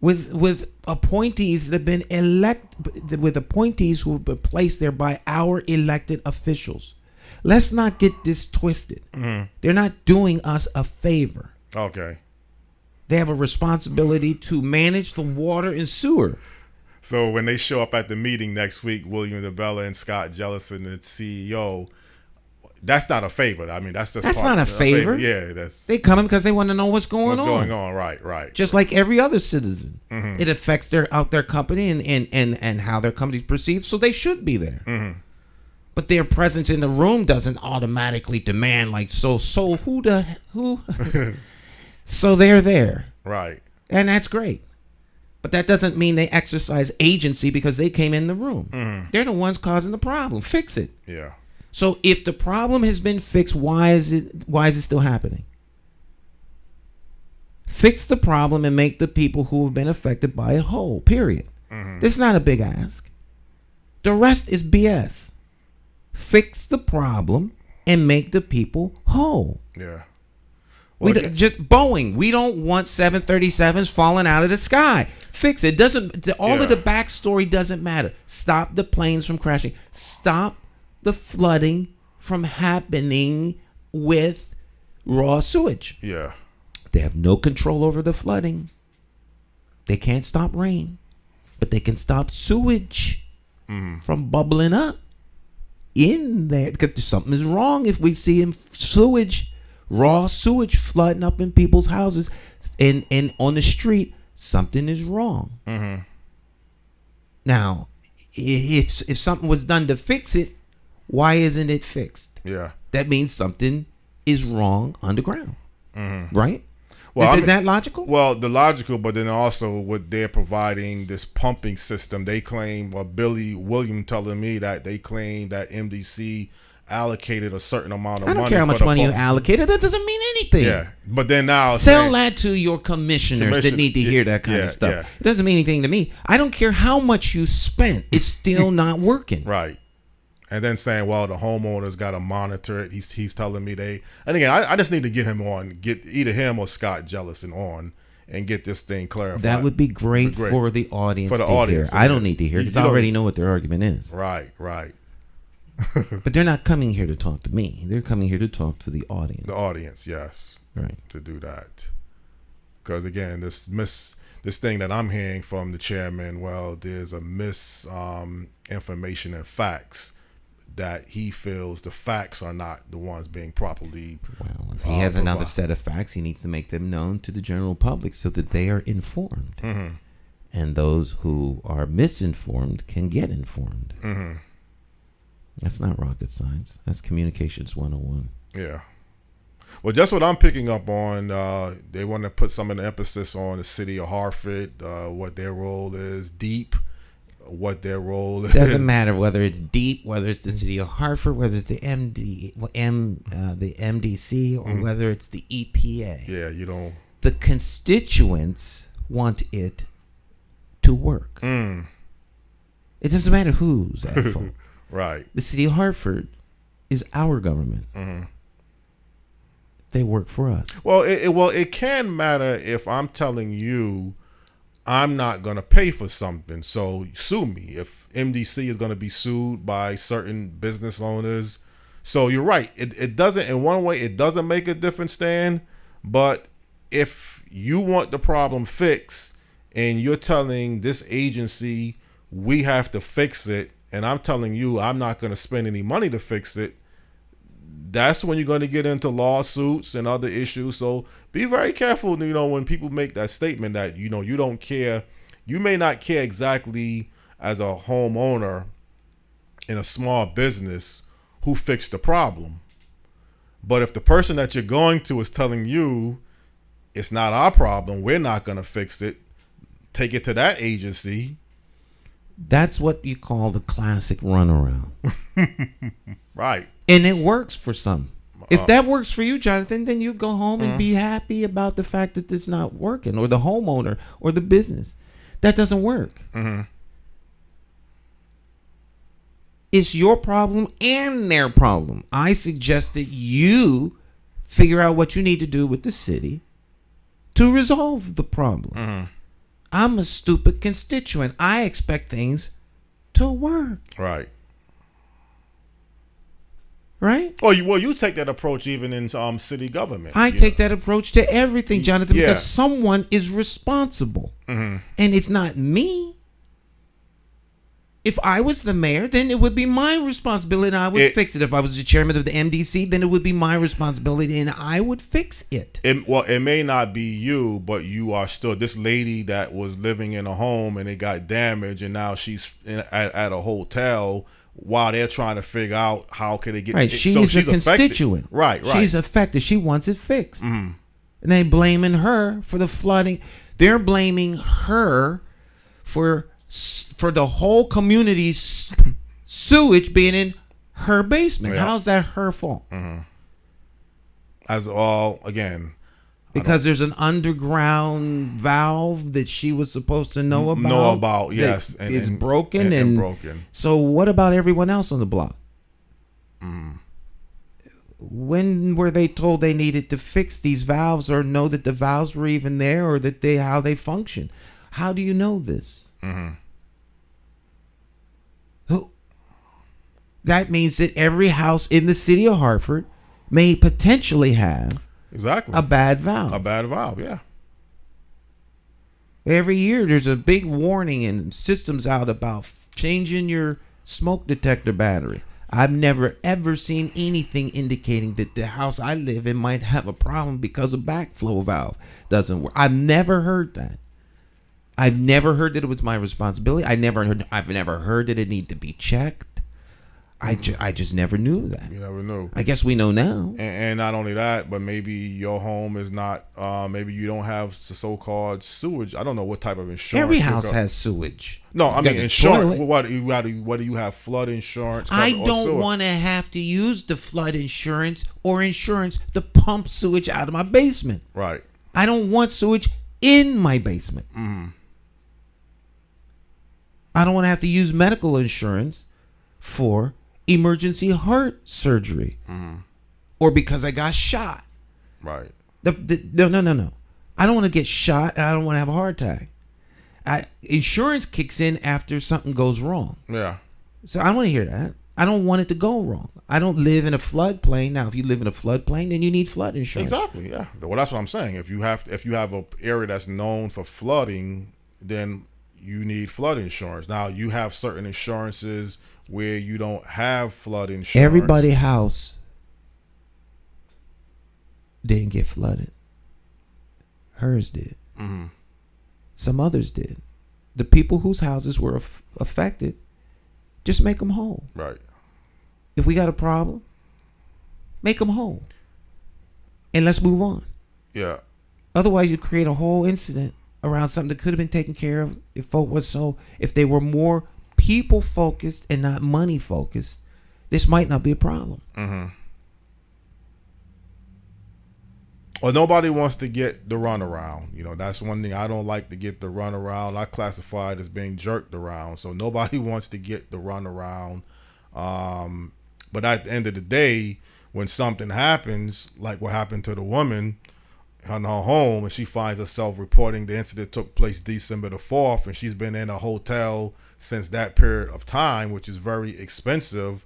[SPEAKER 3] with appointees that have been elected, with appointees who have been placed there by our elected officials. Let's not get this twisted. Mm-hmm. They're not doing us a favor.
[SPEAKER 4] Okay.
[SPEAKER 3] They have a responsibility to manage the water and sewer.
[SPEAKER 4] So when they show up at the meeting next week, William DeBella and Scott Jellison, the CEO, that's not a favor. I mean, that's
[SPEAKER 3] not a favor.
[SPEAKER 4] Yeah,
[SPEAKER 3] they come in because they want to know what's going
[SPEAKER 4] on. Right.
[SPEAKER 3] Just like every other citizen,
[SPEAKER 4] mm-hmm.
[SPEAKER 3] it affects their company and how their company's perceived. So they should be there.
[SPEAKER 4] Mm-hmm.
[SPEAKER 3] But their presence in the room doesn't automatically demand so who. So they're there.
[SPEAKER 4] Right.
[SPEAKER 3] And that's great. But that doesn't mean they exercise agency because they came in the room.
[SPEAKER 4] Mm.
[SPEAKER 3] They're the ones causing the problem. Fix it.
[SPEAKER 4] Yeah.
[SPEAKER 3] So if the problem has been fixed, why is it still happening? Fix the problem and make the people who have been affected by it whole. Period.
[SPEAKER 4] Mm-hmm.
[SPEAKER 3] This is not a big ask. The rest is BS. Fix the problem and make the people whole.
[SPEAKER 4] Yeah.
[SPEAKER 3] Well, just Boeing. We don't want 737s falling out of the sky. Fix it. Of the backstory doesn't matter. Stop the planes from crashing. Stop the flooding from happening with raw sewage.
[SPEAKER 4] Yeah.
[SPEAKER 3] They have no control over the flooding. They can't stop rain, but they can stop sewage from bubbling up in there. Because something is wrong if we see raw sewage flooding up in people's houses and on the street. Something is wrong.
[SPEAKER 4] Mm-hmm.
[SPEAKER 3] Now, if something was done to fix it, why isn't it fixed?
[SPEAKER 4] Yeah.
[SPEAKER 3] That means something is wrong underground.
[SPEAKER 4] Mm-hmm.
[SPEAKER 3] Right?
[SPEAKER 4] Well,
[SPEAKER 3] is that logical?
[SPEAKER 4] Well, the logical, but then also what they're providing, this pumping system, they claim, William telling me that they claim that MDC allocated a certain amount of money.
[SPEAKER 3] I don't care how much money you allocated. That doesn't mean anything.
[SPEAKER 4] Yeah. But then now
[SPEAKER 3] sell that to your commissioners that need to hear that kind of stuff. Yeah. It doesn't mean anything to me. I don't care how much you spent. It's still not working.
[SPEAKER 4] Right. And then saying, well, the homeowner's got to monitor it. He's telling me and again, I just need to get him on, get either him or Scott Jellison on and get this thing clarified.
[SPEAKER 3] That would be great for the audience to hear. I don't need to hear because I already know what their argument is.
[SPEAKER 4] Right.
[SPEAKER 3] But they're not coming here to talk to me. They're coming here to talk to the audience.
[SPEAKER 4] The audience, yes.
[SPEAKER 3] Right.
[SPEAKER 4] To do that. Because again, this thing that I'm hearing from the chairman, well, there's a misinformation and facts that he feels the facts are not the ones being properly.
[SPEAKER 3] Well, if he has another set of facts, he needs to make them known to the general public so that they are informed.
[SPEAKER 4] Mm-hmm.
[SPEAKER 3] And those who are misinformed can get informed.
[SPEAKER 4] Mm-hmm.
[SPEAKER 3] That's not rocket science. That's communications 101.
[SPEAKER 4] Yeah. Well, just what I'm picking up on, they want to put some of the emphasis on the city of Hartford, what their role is, deep, what their role is.
[SPEAKER 3] Doesn't matter whether it's deep, whether it's the city of Hartford, whether it's the MDC, or whether it's the EPA.
[SPEAKER 4] Yeah, you don't.
[SPEAKER 3] The constituents want it to work. It doesn't matter who's at fault.
[SPEAKER 4] Right.
[SPEAKER 3] The city of Hartford is our government.
[SPEAKER 4] Mm-hmm.
[SPEAKER 3] They work for us.
[SPEAKER 4] Well, it can matter if I'm telling you I'm not going to pay for something, so sue me. If MDC is going to be sued by certain business owners. So you're right. It doesn't, in one way, it doesn't make a difference, Stan. But if you want the problem fixed and you're telling this agency we have to fix it, and I'm telling you I'm not going to spend any money to fix it, that's when you're going to get into lawsuits and other issues. So be very careful, when people make that statement that, you don't care. You may not care exactly as a homeowner in a small business who fixed the problem. But if the person that you're going to is telling you it's not our problem, we're not going to fix it, take it to that agency.
[SPEAKER 3] That's what you call the classic runaround.
[SPEAKER 4] Right.
[SPEAKER 3] And it works for some. If that works for you, Jonathan, then you go home and be happy about the fact that it's not working, or the homeowner or the business. That doesn't work.
[SPEAKER 4] Mm-hmm.
[SPEAKER 3] It's your problem and their problem. I suggest that you figure out what you need to do with the city to resolve the problem.
[SPEAKER 4] Mm-hmm.
[SPEAKER 3] I'm a stupid constituent. I expect things to work.
[SPEAKER 4] Right.
[SPEAKER 3] Right?
[SPEAKER 4] Well, you take that approach even in city government.
[SPEAKER 3] I take that approach to everything, Jonathan,
[SPEAKER 4] Yeah.
[SPEAKER 3] because someone is responsible.
[SPEAKER 4] Mm-hmm.
[SPEAKER 3] And it's not me. If I was the mayor, then it would be my responsibility and I would fix it. If I was the chairman of the MDC, then it would be my responsibility and I would fix it.
[SPEAKER 4] It may not be you, but you are still this lady that was living in a home and it got damaged, and now she's at a hotel while they're trying to figure out how can they get
[SPEAKER 3] right.
[SPEAKER 4] it.
[SPEAKER 3] She's a constituent.
[SPEAKER 4] Affected. Right.
[SPEAKER 3] She's affected. She wants it fixed.
[SPEAKER 4] Mm-hmm.
[SPEAKER 3] And they blaming her for the flooding. They're blaming her for the whole community's sewage being in her basement.
[SPEAKER 4] Yeah.
[SPEAKER 3] How's that her fault?
[SPEAKER 4] Mm-hmm. As all again,
[SPEAKER 3] because there's an underground valve that she was supposed to know about.
[SPEAKER 4] Yes,
[SPEAKER 3] and it's broken and
[SPEAKER 4] broken.
[SPEAKER 3] So what about everyone else on the block? When were they told they needed to fix these valves, or know that the valves were even there, or that how they function? How do you know this?
[SPEAKER 4] Mm-hmm.
[SPEAKER 3] That means that every house in the city of Hartford may potentially have a bad valve.
[SPEAKER 4] A bad valve, yeah.
[SPEAKER 3] Every year there's a big warning and systems out about changing your smoke detector battery. I've never ever seen anything indicating that the house I live in might have a problem because a backflow valve doesn't work. I've never heard that. I've never heard that it was my responsibility. I've never heard that it needed to be checked. I just never knew that.
[SPEAKER 4] You never knew.
[SPEAKER 3] I guess we know now.
[SPEAKER 4] And not only that, but maybe your home is not. Maybe you don't have the so-called sewage. I don't know what type of insurance.
[SPEAKER 3] Every house has sewage.
[SPEAKER 4] No, I mean insurance. What do you have? Flood insurance?
[SPEAKER 3] I don't want to have to use the flood insurance or insurance to pump sewage out of my basement.
[SPEAKER 4] Right.
[SPEAKER 3] I don't want sewage in my basement.
[SPEAKER 4] Mm-hmm.
[SPEAKER 3] I don't want to have to use medical insurance for emergency heart surgery or because I got shot.
[SPEAKER 4] Right.
[SPEAKER 3] No. I don't want to get shot and I don't want to have a heart attack. Insurance kicks in after something goes wrong.
[SPEAKER 4] Yeah.
[SPEAKER 3] So I don't want to hear that. I don't want it to go wrong. I don't live in a floodplain. Now, if you live in a floodplain, then you need flood insurance.
[SPEAKER 4] Exactly. Yeah. Well, that's what I'm saying. If you have an area that's known for flooding, then you need flood insurance. Now, you have certain insurances where you don't have flood insurance.
[SPEAKER 3] Everybody's house didn't get flooded. Hers did.
[SPEAKER 4] Mm-hmm.
[SPEAKER 3] Some others did. The people whose houses were affected, just make them whole.
[SPEAKER 4] Right.
[SPEAKER 3] If we got a problem, make them whole. And let's move on.
[SPEAKER 4] Yeah.
[SPEAKER 3] Otherwise, you create a whole incident around something that could have been taken care of if they were more people focused and not money focused. This might not be a problem.
[SPEAKER 4] Mm-hmm. Well, nobody wants to get the runaround. You know, that's one thing I don't like, to get the runaround. I classify it as being jerked around. So nobody wants to get the runaround. But at the end of the day, when something happens, like what happened to the woman in her home, and she finds herself reporting the incident took place December the 4th, and she's been in a hotel since that period of time, which is very expensive,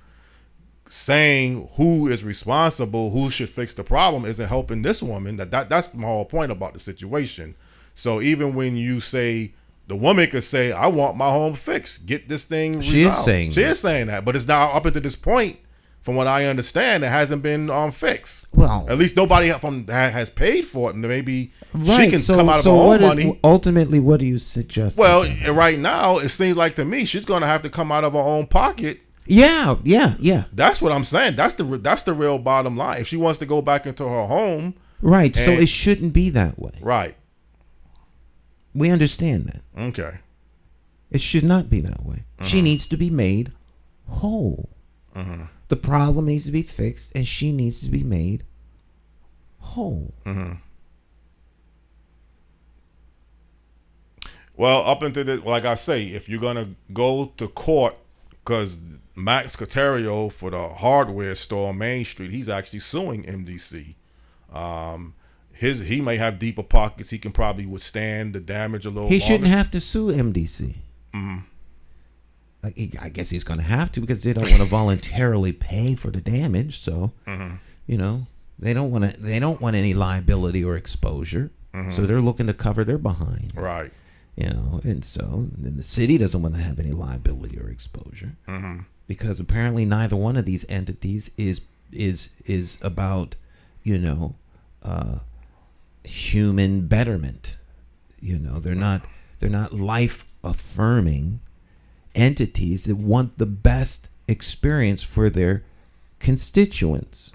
[SPEAKER 4] saying who is responsible, who should fix the problem, isn't helping this woman. That's my whole point about the situation. So even when you say, the woman could say, I want my home fixed, get this thing resolved. She is saying that, but it's now up until this point, from what I understand, it hasn't been fixed.
[SPEAKER 3] Well,
[SPEAKER 4] at least nobody has paid for it, and maybe she can come out of her own money.
[SPEAKER 3] Ultimately, what do you suggest?
[SPEAKER 4] Well, right now, it seems like to me she's going to have to come out of her own pocket.
[SPEAKER 3] Yeah.
[SPEAKER 4] That's what I'm saying. That's the real bottom line. If she wants to go back into her home,
[SPEAKER 3] right. So it shouldn't be that way.
[SPEAKER 4] Right.
[SPEAKER 3] We understand that.
[SPEAKER 4] Okay.
[SPEAKER 3] It should not be that way. She needs to be made whole. The problem needs to be fixed, and she needs to be made whole.
[SPEAKER 4] Well, up into the, like I say, if you're gonna go to court, because Max Catario for the hardware store on Main Street, he's actually suing MDC. He may have deeper pockets. He can probably withstand the damage a little longer.
[SPEAKER 3] He shouldn't have to sue MDC. I guess he's going to have to, because they don't want to voluntarily pay for the damage. So, you know, they don't want any liability or exposure. So they're looking to cover their behind.
[SPEAKER 4] Right.
[SPEAKER 3] You know, and so then the city doesn't want to have any liability or exposure, because apparently neither one of these entities is about, you know, human betterment. You know, they're not life affirming entities that want the best experience for their constituents.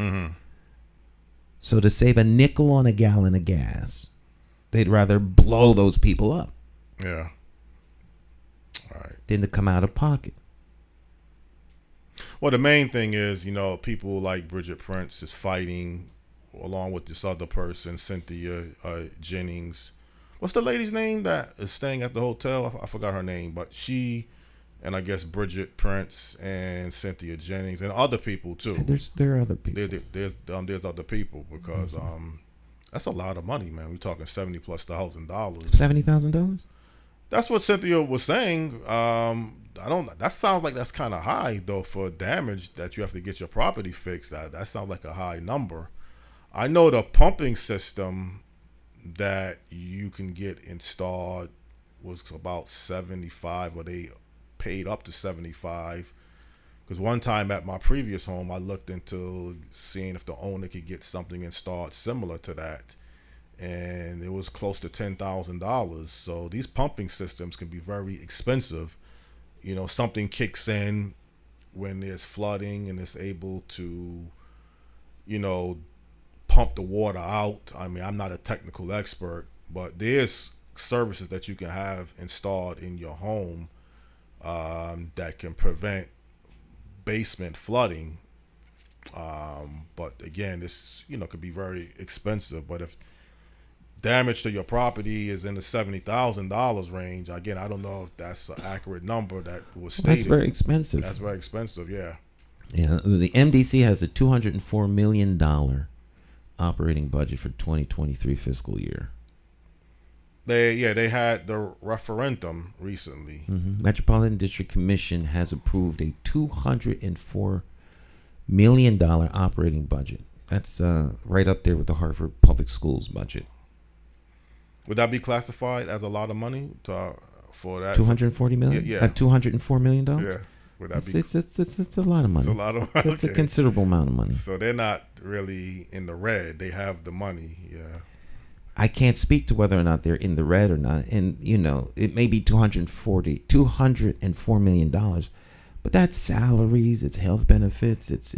[SPEAKER 3] So to save a nickel on a gallon of gas, they'd rather blow those people up.
[SPEAKER 4] Yeah. All right.
[SPEAKER 3] Than to come out of pocket.
[SPEAKER 4] Well, the main thing is, you know, people like Bridget Prince is fighting along with this other person, Cynthia Jennings. What's the lady's name that is staying at the hotel? I forgot her name, but she, and I guess Bridget Prince and Cynthia Jennings and other people too.
[SPEAKER 3] There are other people.
[SPEAKER 4] There's other people, because that's a lot of money, man. We're talking $70,000+.
[SPEAKER 3] $70,000.
[SPEAKER 4] That's what Cynthia was saying. That sounds like that's kind of high though for damage that you have to get your property fixed. That sounds like a high number. I know the pumping system that you can get installed was about 75, or they paid up to 75. Because one time at my previous home, I looked into seeing if the owner could get something installed similar to that, and it was close to $10,000. So these pumping systems can be very expensive. You know, something kicks in when there's flooding and it's able to, you know, pump the water out. I mean, I'm not a technical expert, but there's services that you can have installed in your home that can prevent basement flooding. But again, this, you know, could be very expensive. But if damage to your property is in the $70,000 range, again, I don't know if that's an accurate number that was stated.
[SPEAKER 3] That's very expensive.
[SPEAKER 4] That's very expensive, yeah.
[SPEAKER 3] Yeah, the MDC has a $204 million operating budget for 2023 fiscal year.
[SPEAKER 4] They had the referendum recently.
[SPEAKER 3] Metropolitan District Commission has approved a $204 million operating budget. That's right up there with the Hartford Public Schools budget.
[SPEAKER 4] Would that be classified as a lot of money for that?
[SPEAKER 3] 240 million?
[SPEAKER 4] Yeah.
[SPEAKER 3] $204 million?
[SPEAKER 4] Yeah. Would that be?
[SPEAKER 3] It's a lot of money.
[SPEAKER 4] It's a lot of money.
[SPEAKER 3] It's a considerable amount of money.
[SPEAKER 4] So they're not really in the red. They have the money. Yeah.
[SPEAKER 3] I can't speak to whether or not they're in the red or not. And, it may be $204 million. But that's salaries, it's health benefits, it's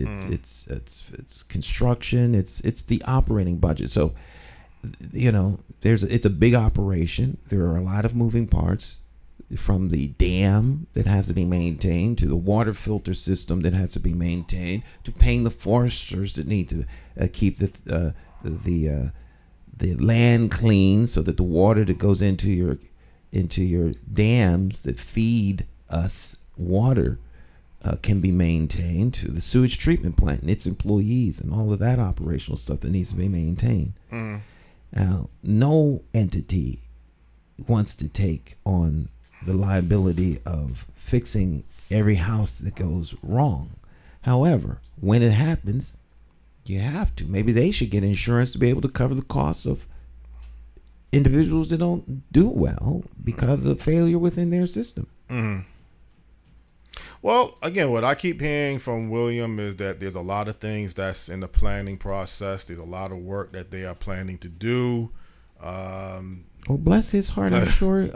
[SPEAKER 3] construction, it's the operating budget. So, it's a big operation. There are a lot of moving parts, from the dam that has to be maintained to the water filter system that has to be maintained to paying the foresters that need to keep the land clean so that the water that goes into your dams that feed us water can be maintained, to the sewage treatment plant and its employees and all of that operational stuff that needs to be maintained. Now, no entity wants to take on the liability of fixing every house that goes wrong. However, when it happens, you have to. Maybe they should get insurance to be able to cover the costs of individuals that don't do well because of failure within their system.
[SPEAKER 4] Well, again, what I keep hearing from William is that there's a lot of things that's in the planning process. There's a lot of work that they are planning to do.
[SPEAKER 3] Well, bless his heart, I'm sure,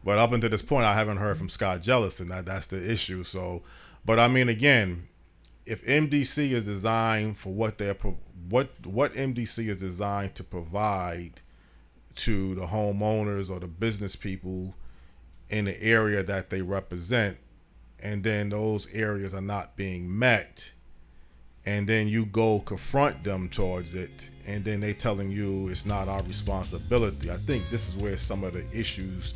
[SPEAKER 4] But up until this point, I haven't heard from Scott Jellison. That's the issue. So, but I mean, again, if MDC is designed for what MDC is designed to provide to the homeowners or the business people in the area that they represent, and then those areas are not being met, and then you go confront them towards it, and then they telling you it's not our responsibility. I think this is where some of the issues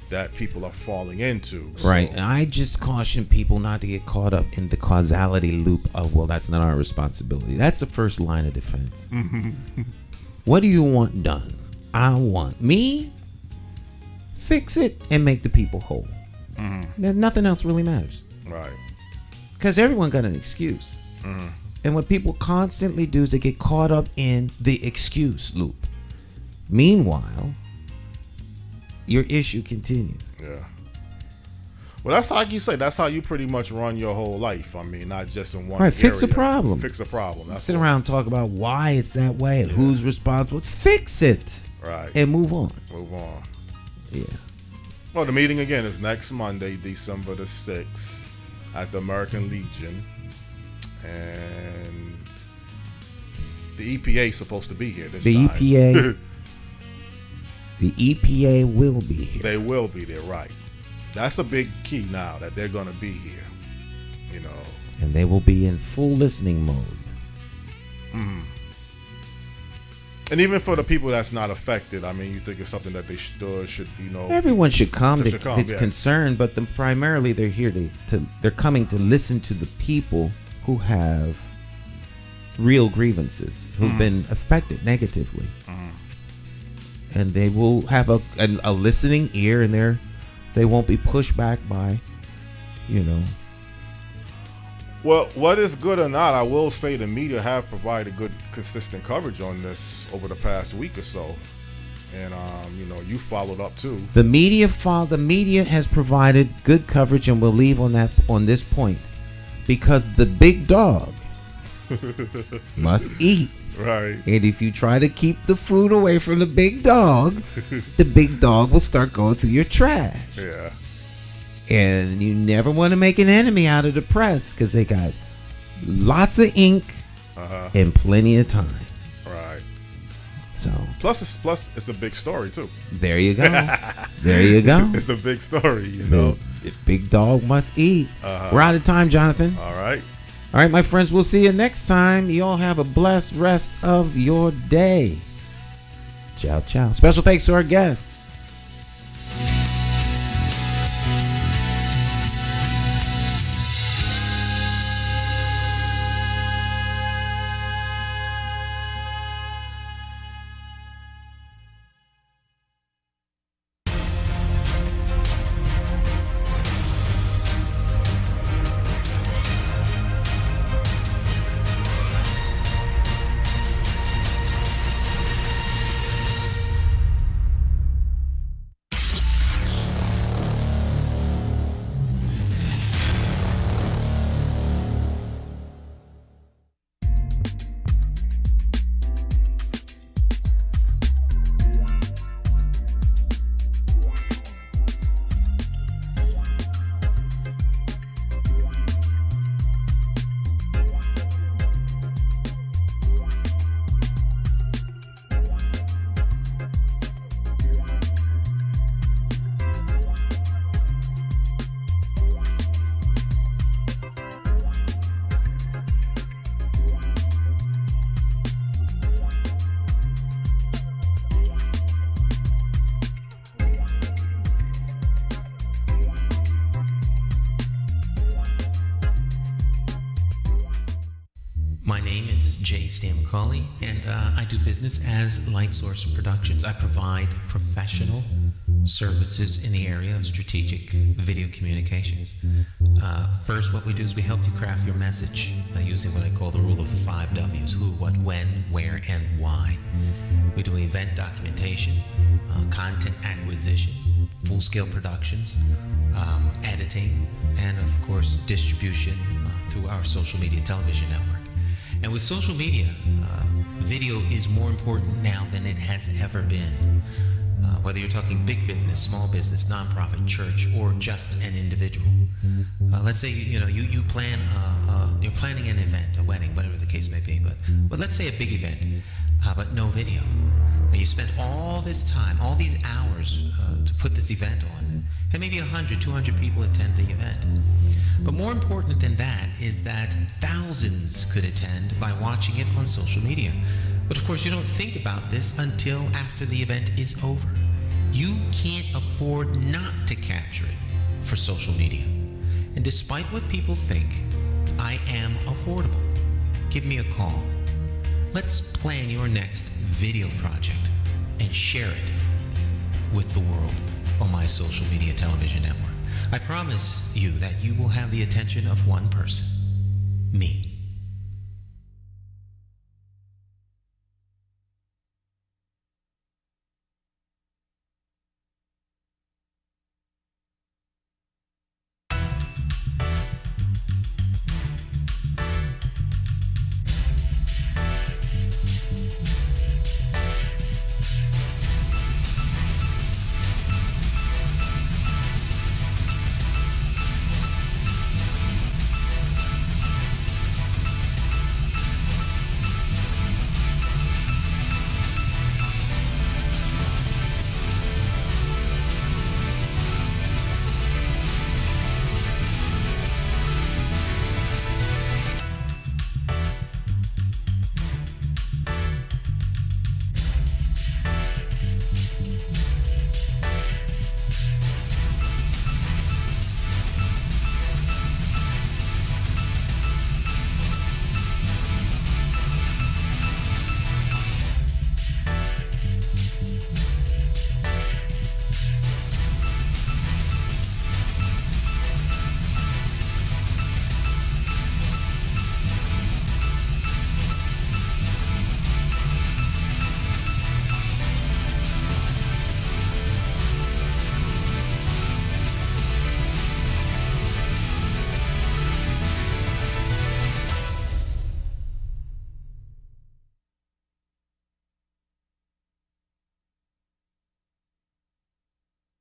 [SPEAKER 4] that people are falling into.
[SPEAKER 3] Right. And I just caution people not to get caught up in the causality loop of, well, that's not our responsibility. That's the first line of defense. What do you want done? I want me fix it and make the people whole. Then nothing else really matters.
[SPEAKER 4] Right.
[SPEAKER 3] Because everyone got an excuse. And what people constantly do is they get caught up in the excuse loop. Meanwhile, your issue continues.
[SPEAKER 4] Yeah. Well, that's like you say. That's how you pretty much run your whole life. I mean, not just in one area.
[SPEAKER 3] Fix a problem.
[SPEAKER 4] Fix a problem. That's
[SPEAKER 3] sit around and talk about why it's that way and who's responsible. Fix it.
[SPEAKER 4] Right.
[SPEAKER 3] And move on.
[SPEAKER 4] Move on.
[SPEAKER 3] Yeah.
[SPEAKER 4] Well, the meeting again is next Monday, December the 6th, at the American Legion, and the EPA is supposed to be here this time.
[SPEAKER 3] The EPA will be here.
[SPEAKER 4] They will be there, right? That's a big key now, that they're going to be here.
[SPEAKER 3] And they will be in full listening mode.
[SPEAKER 4] And even for the people that's not affected, I mean, you think it's something that they should
[SPEAKER 3] everyone should come. It's
[SPEAKER 4] yeah.
[SPEAKER 3] concerned, but primarily they're here they're coming to listen to the people who have real grievances, who've been affected negatively. And they will have a listening ear, and they won't be pushed back by,
[SPEAKER 4] Well, what is good or not, I will say the media have provided good, consistent coverage on this over the past week or so, and you followed up too.
[SPEAKER 3] The media has provided good coverage, and we'll leave on this point, because the big dog must eat.
[SPEAKER 4] Right.
[SPEAKER 3] And if you try to keep the food away from the big dog, the big dog will start going through your trash.
[SPEAKER 4] Yeah.
[SPEAKER 3] And you never want to make an enemy out of the press, because they got lots of ink and plenty of time.
[SPEAKER 4] Right.
[SPEAKER 3] So
[SPEAKER 4] plus it's a big story too.
[SPEAKER 3] There you go. There you go.
[SPEAKER 4] It's a big story,
[SPEAKER 3] The big dog must eat. We're out of time, Jonathan.
[SPEAKER 4] All right.
[SPEAKER 3] All right, my friends, we'll see you next time. You all have a blessed rest of your day. Ciao, ciao. Special thanks to our guests.
[SPEAKER 2] My name is McCauley, and I do business as Light Source Productions. I provide professional services in the area of strategic video communications. First, what we do is we help you craft your message using what I call the rule of the 5 W's: who, what, when, where, and why. We do event documentation, content acquisition, full-scale productions, editing, and of course distribution through our social media television network. And with social media, video is more important now than it has ever been. Whether you're talking big business, small business, nonprofit, church, or just an individual. Let's say you plan you're planning an event, a wedding, whatever the case may be. But let's say a big event, but no video. And you spent all this time, all these hours to put this event on, and maybe 100, 200 people attend the event. But more important than that is that thousands could attend by watching it on social media. But of course, you don't think about this until after the event is over. You can't afford not to capture it for social media. And despite what people think, I am affordable. Give me a call. Let's plan your next video project and share it with the world on my social media television network. I promise you that you will have the attention of one person, me.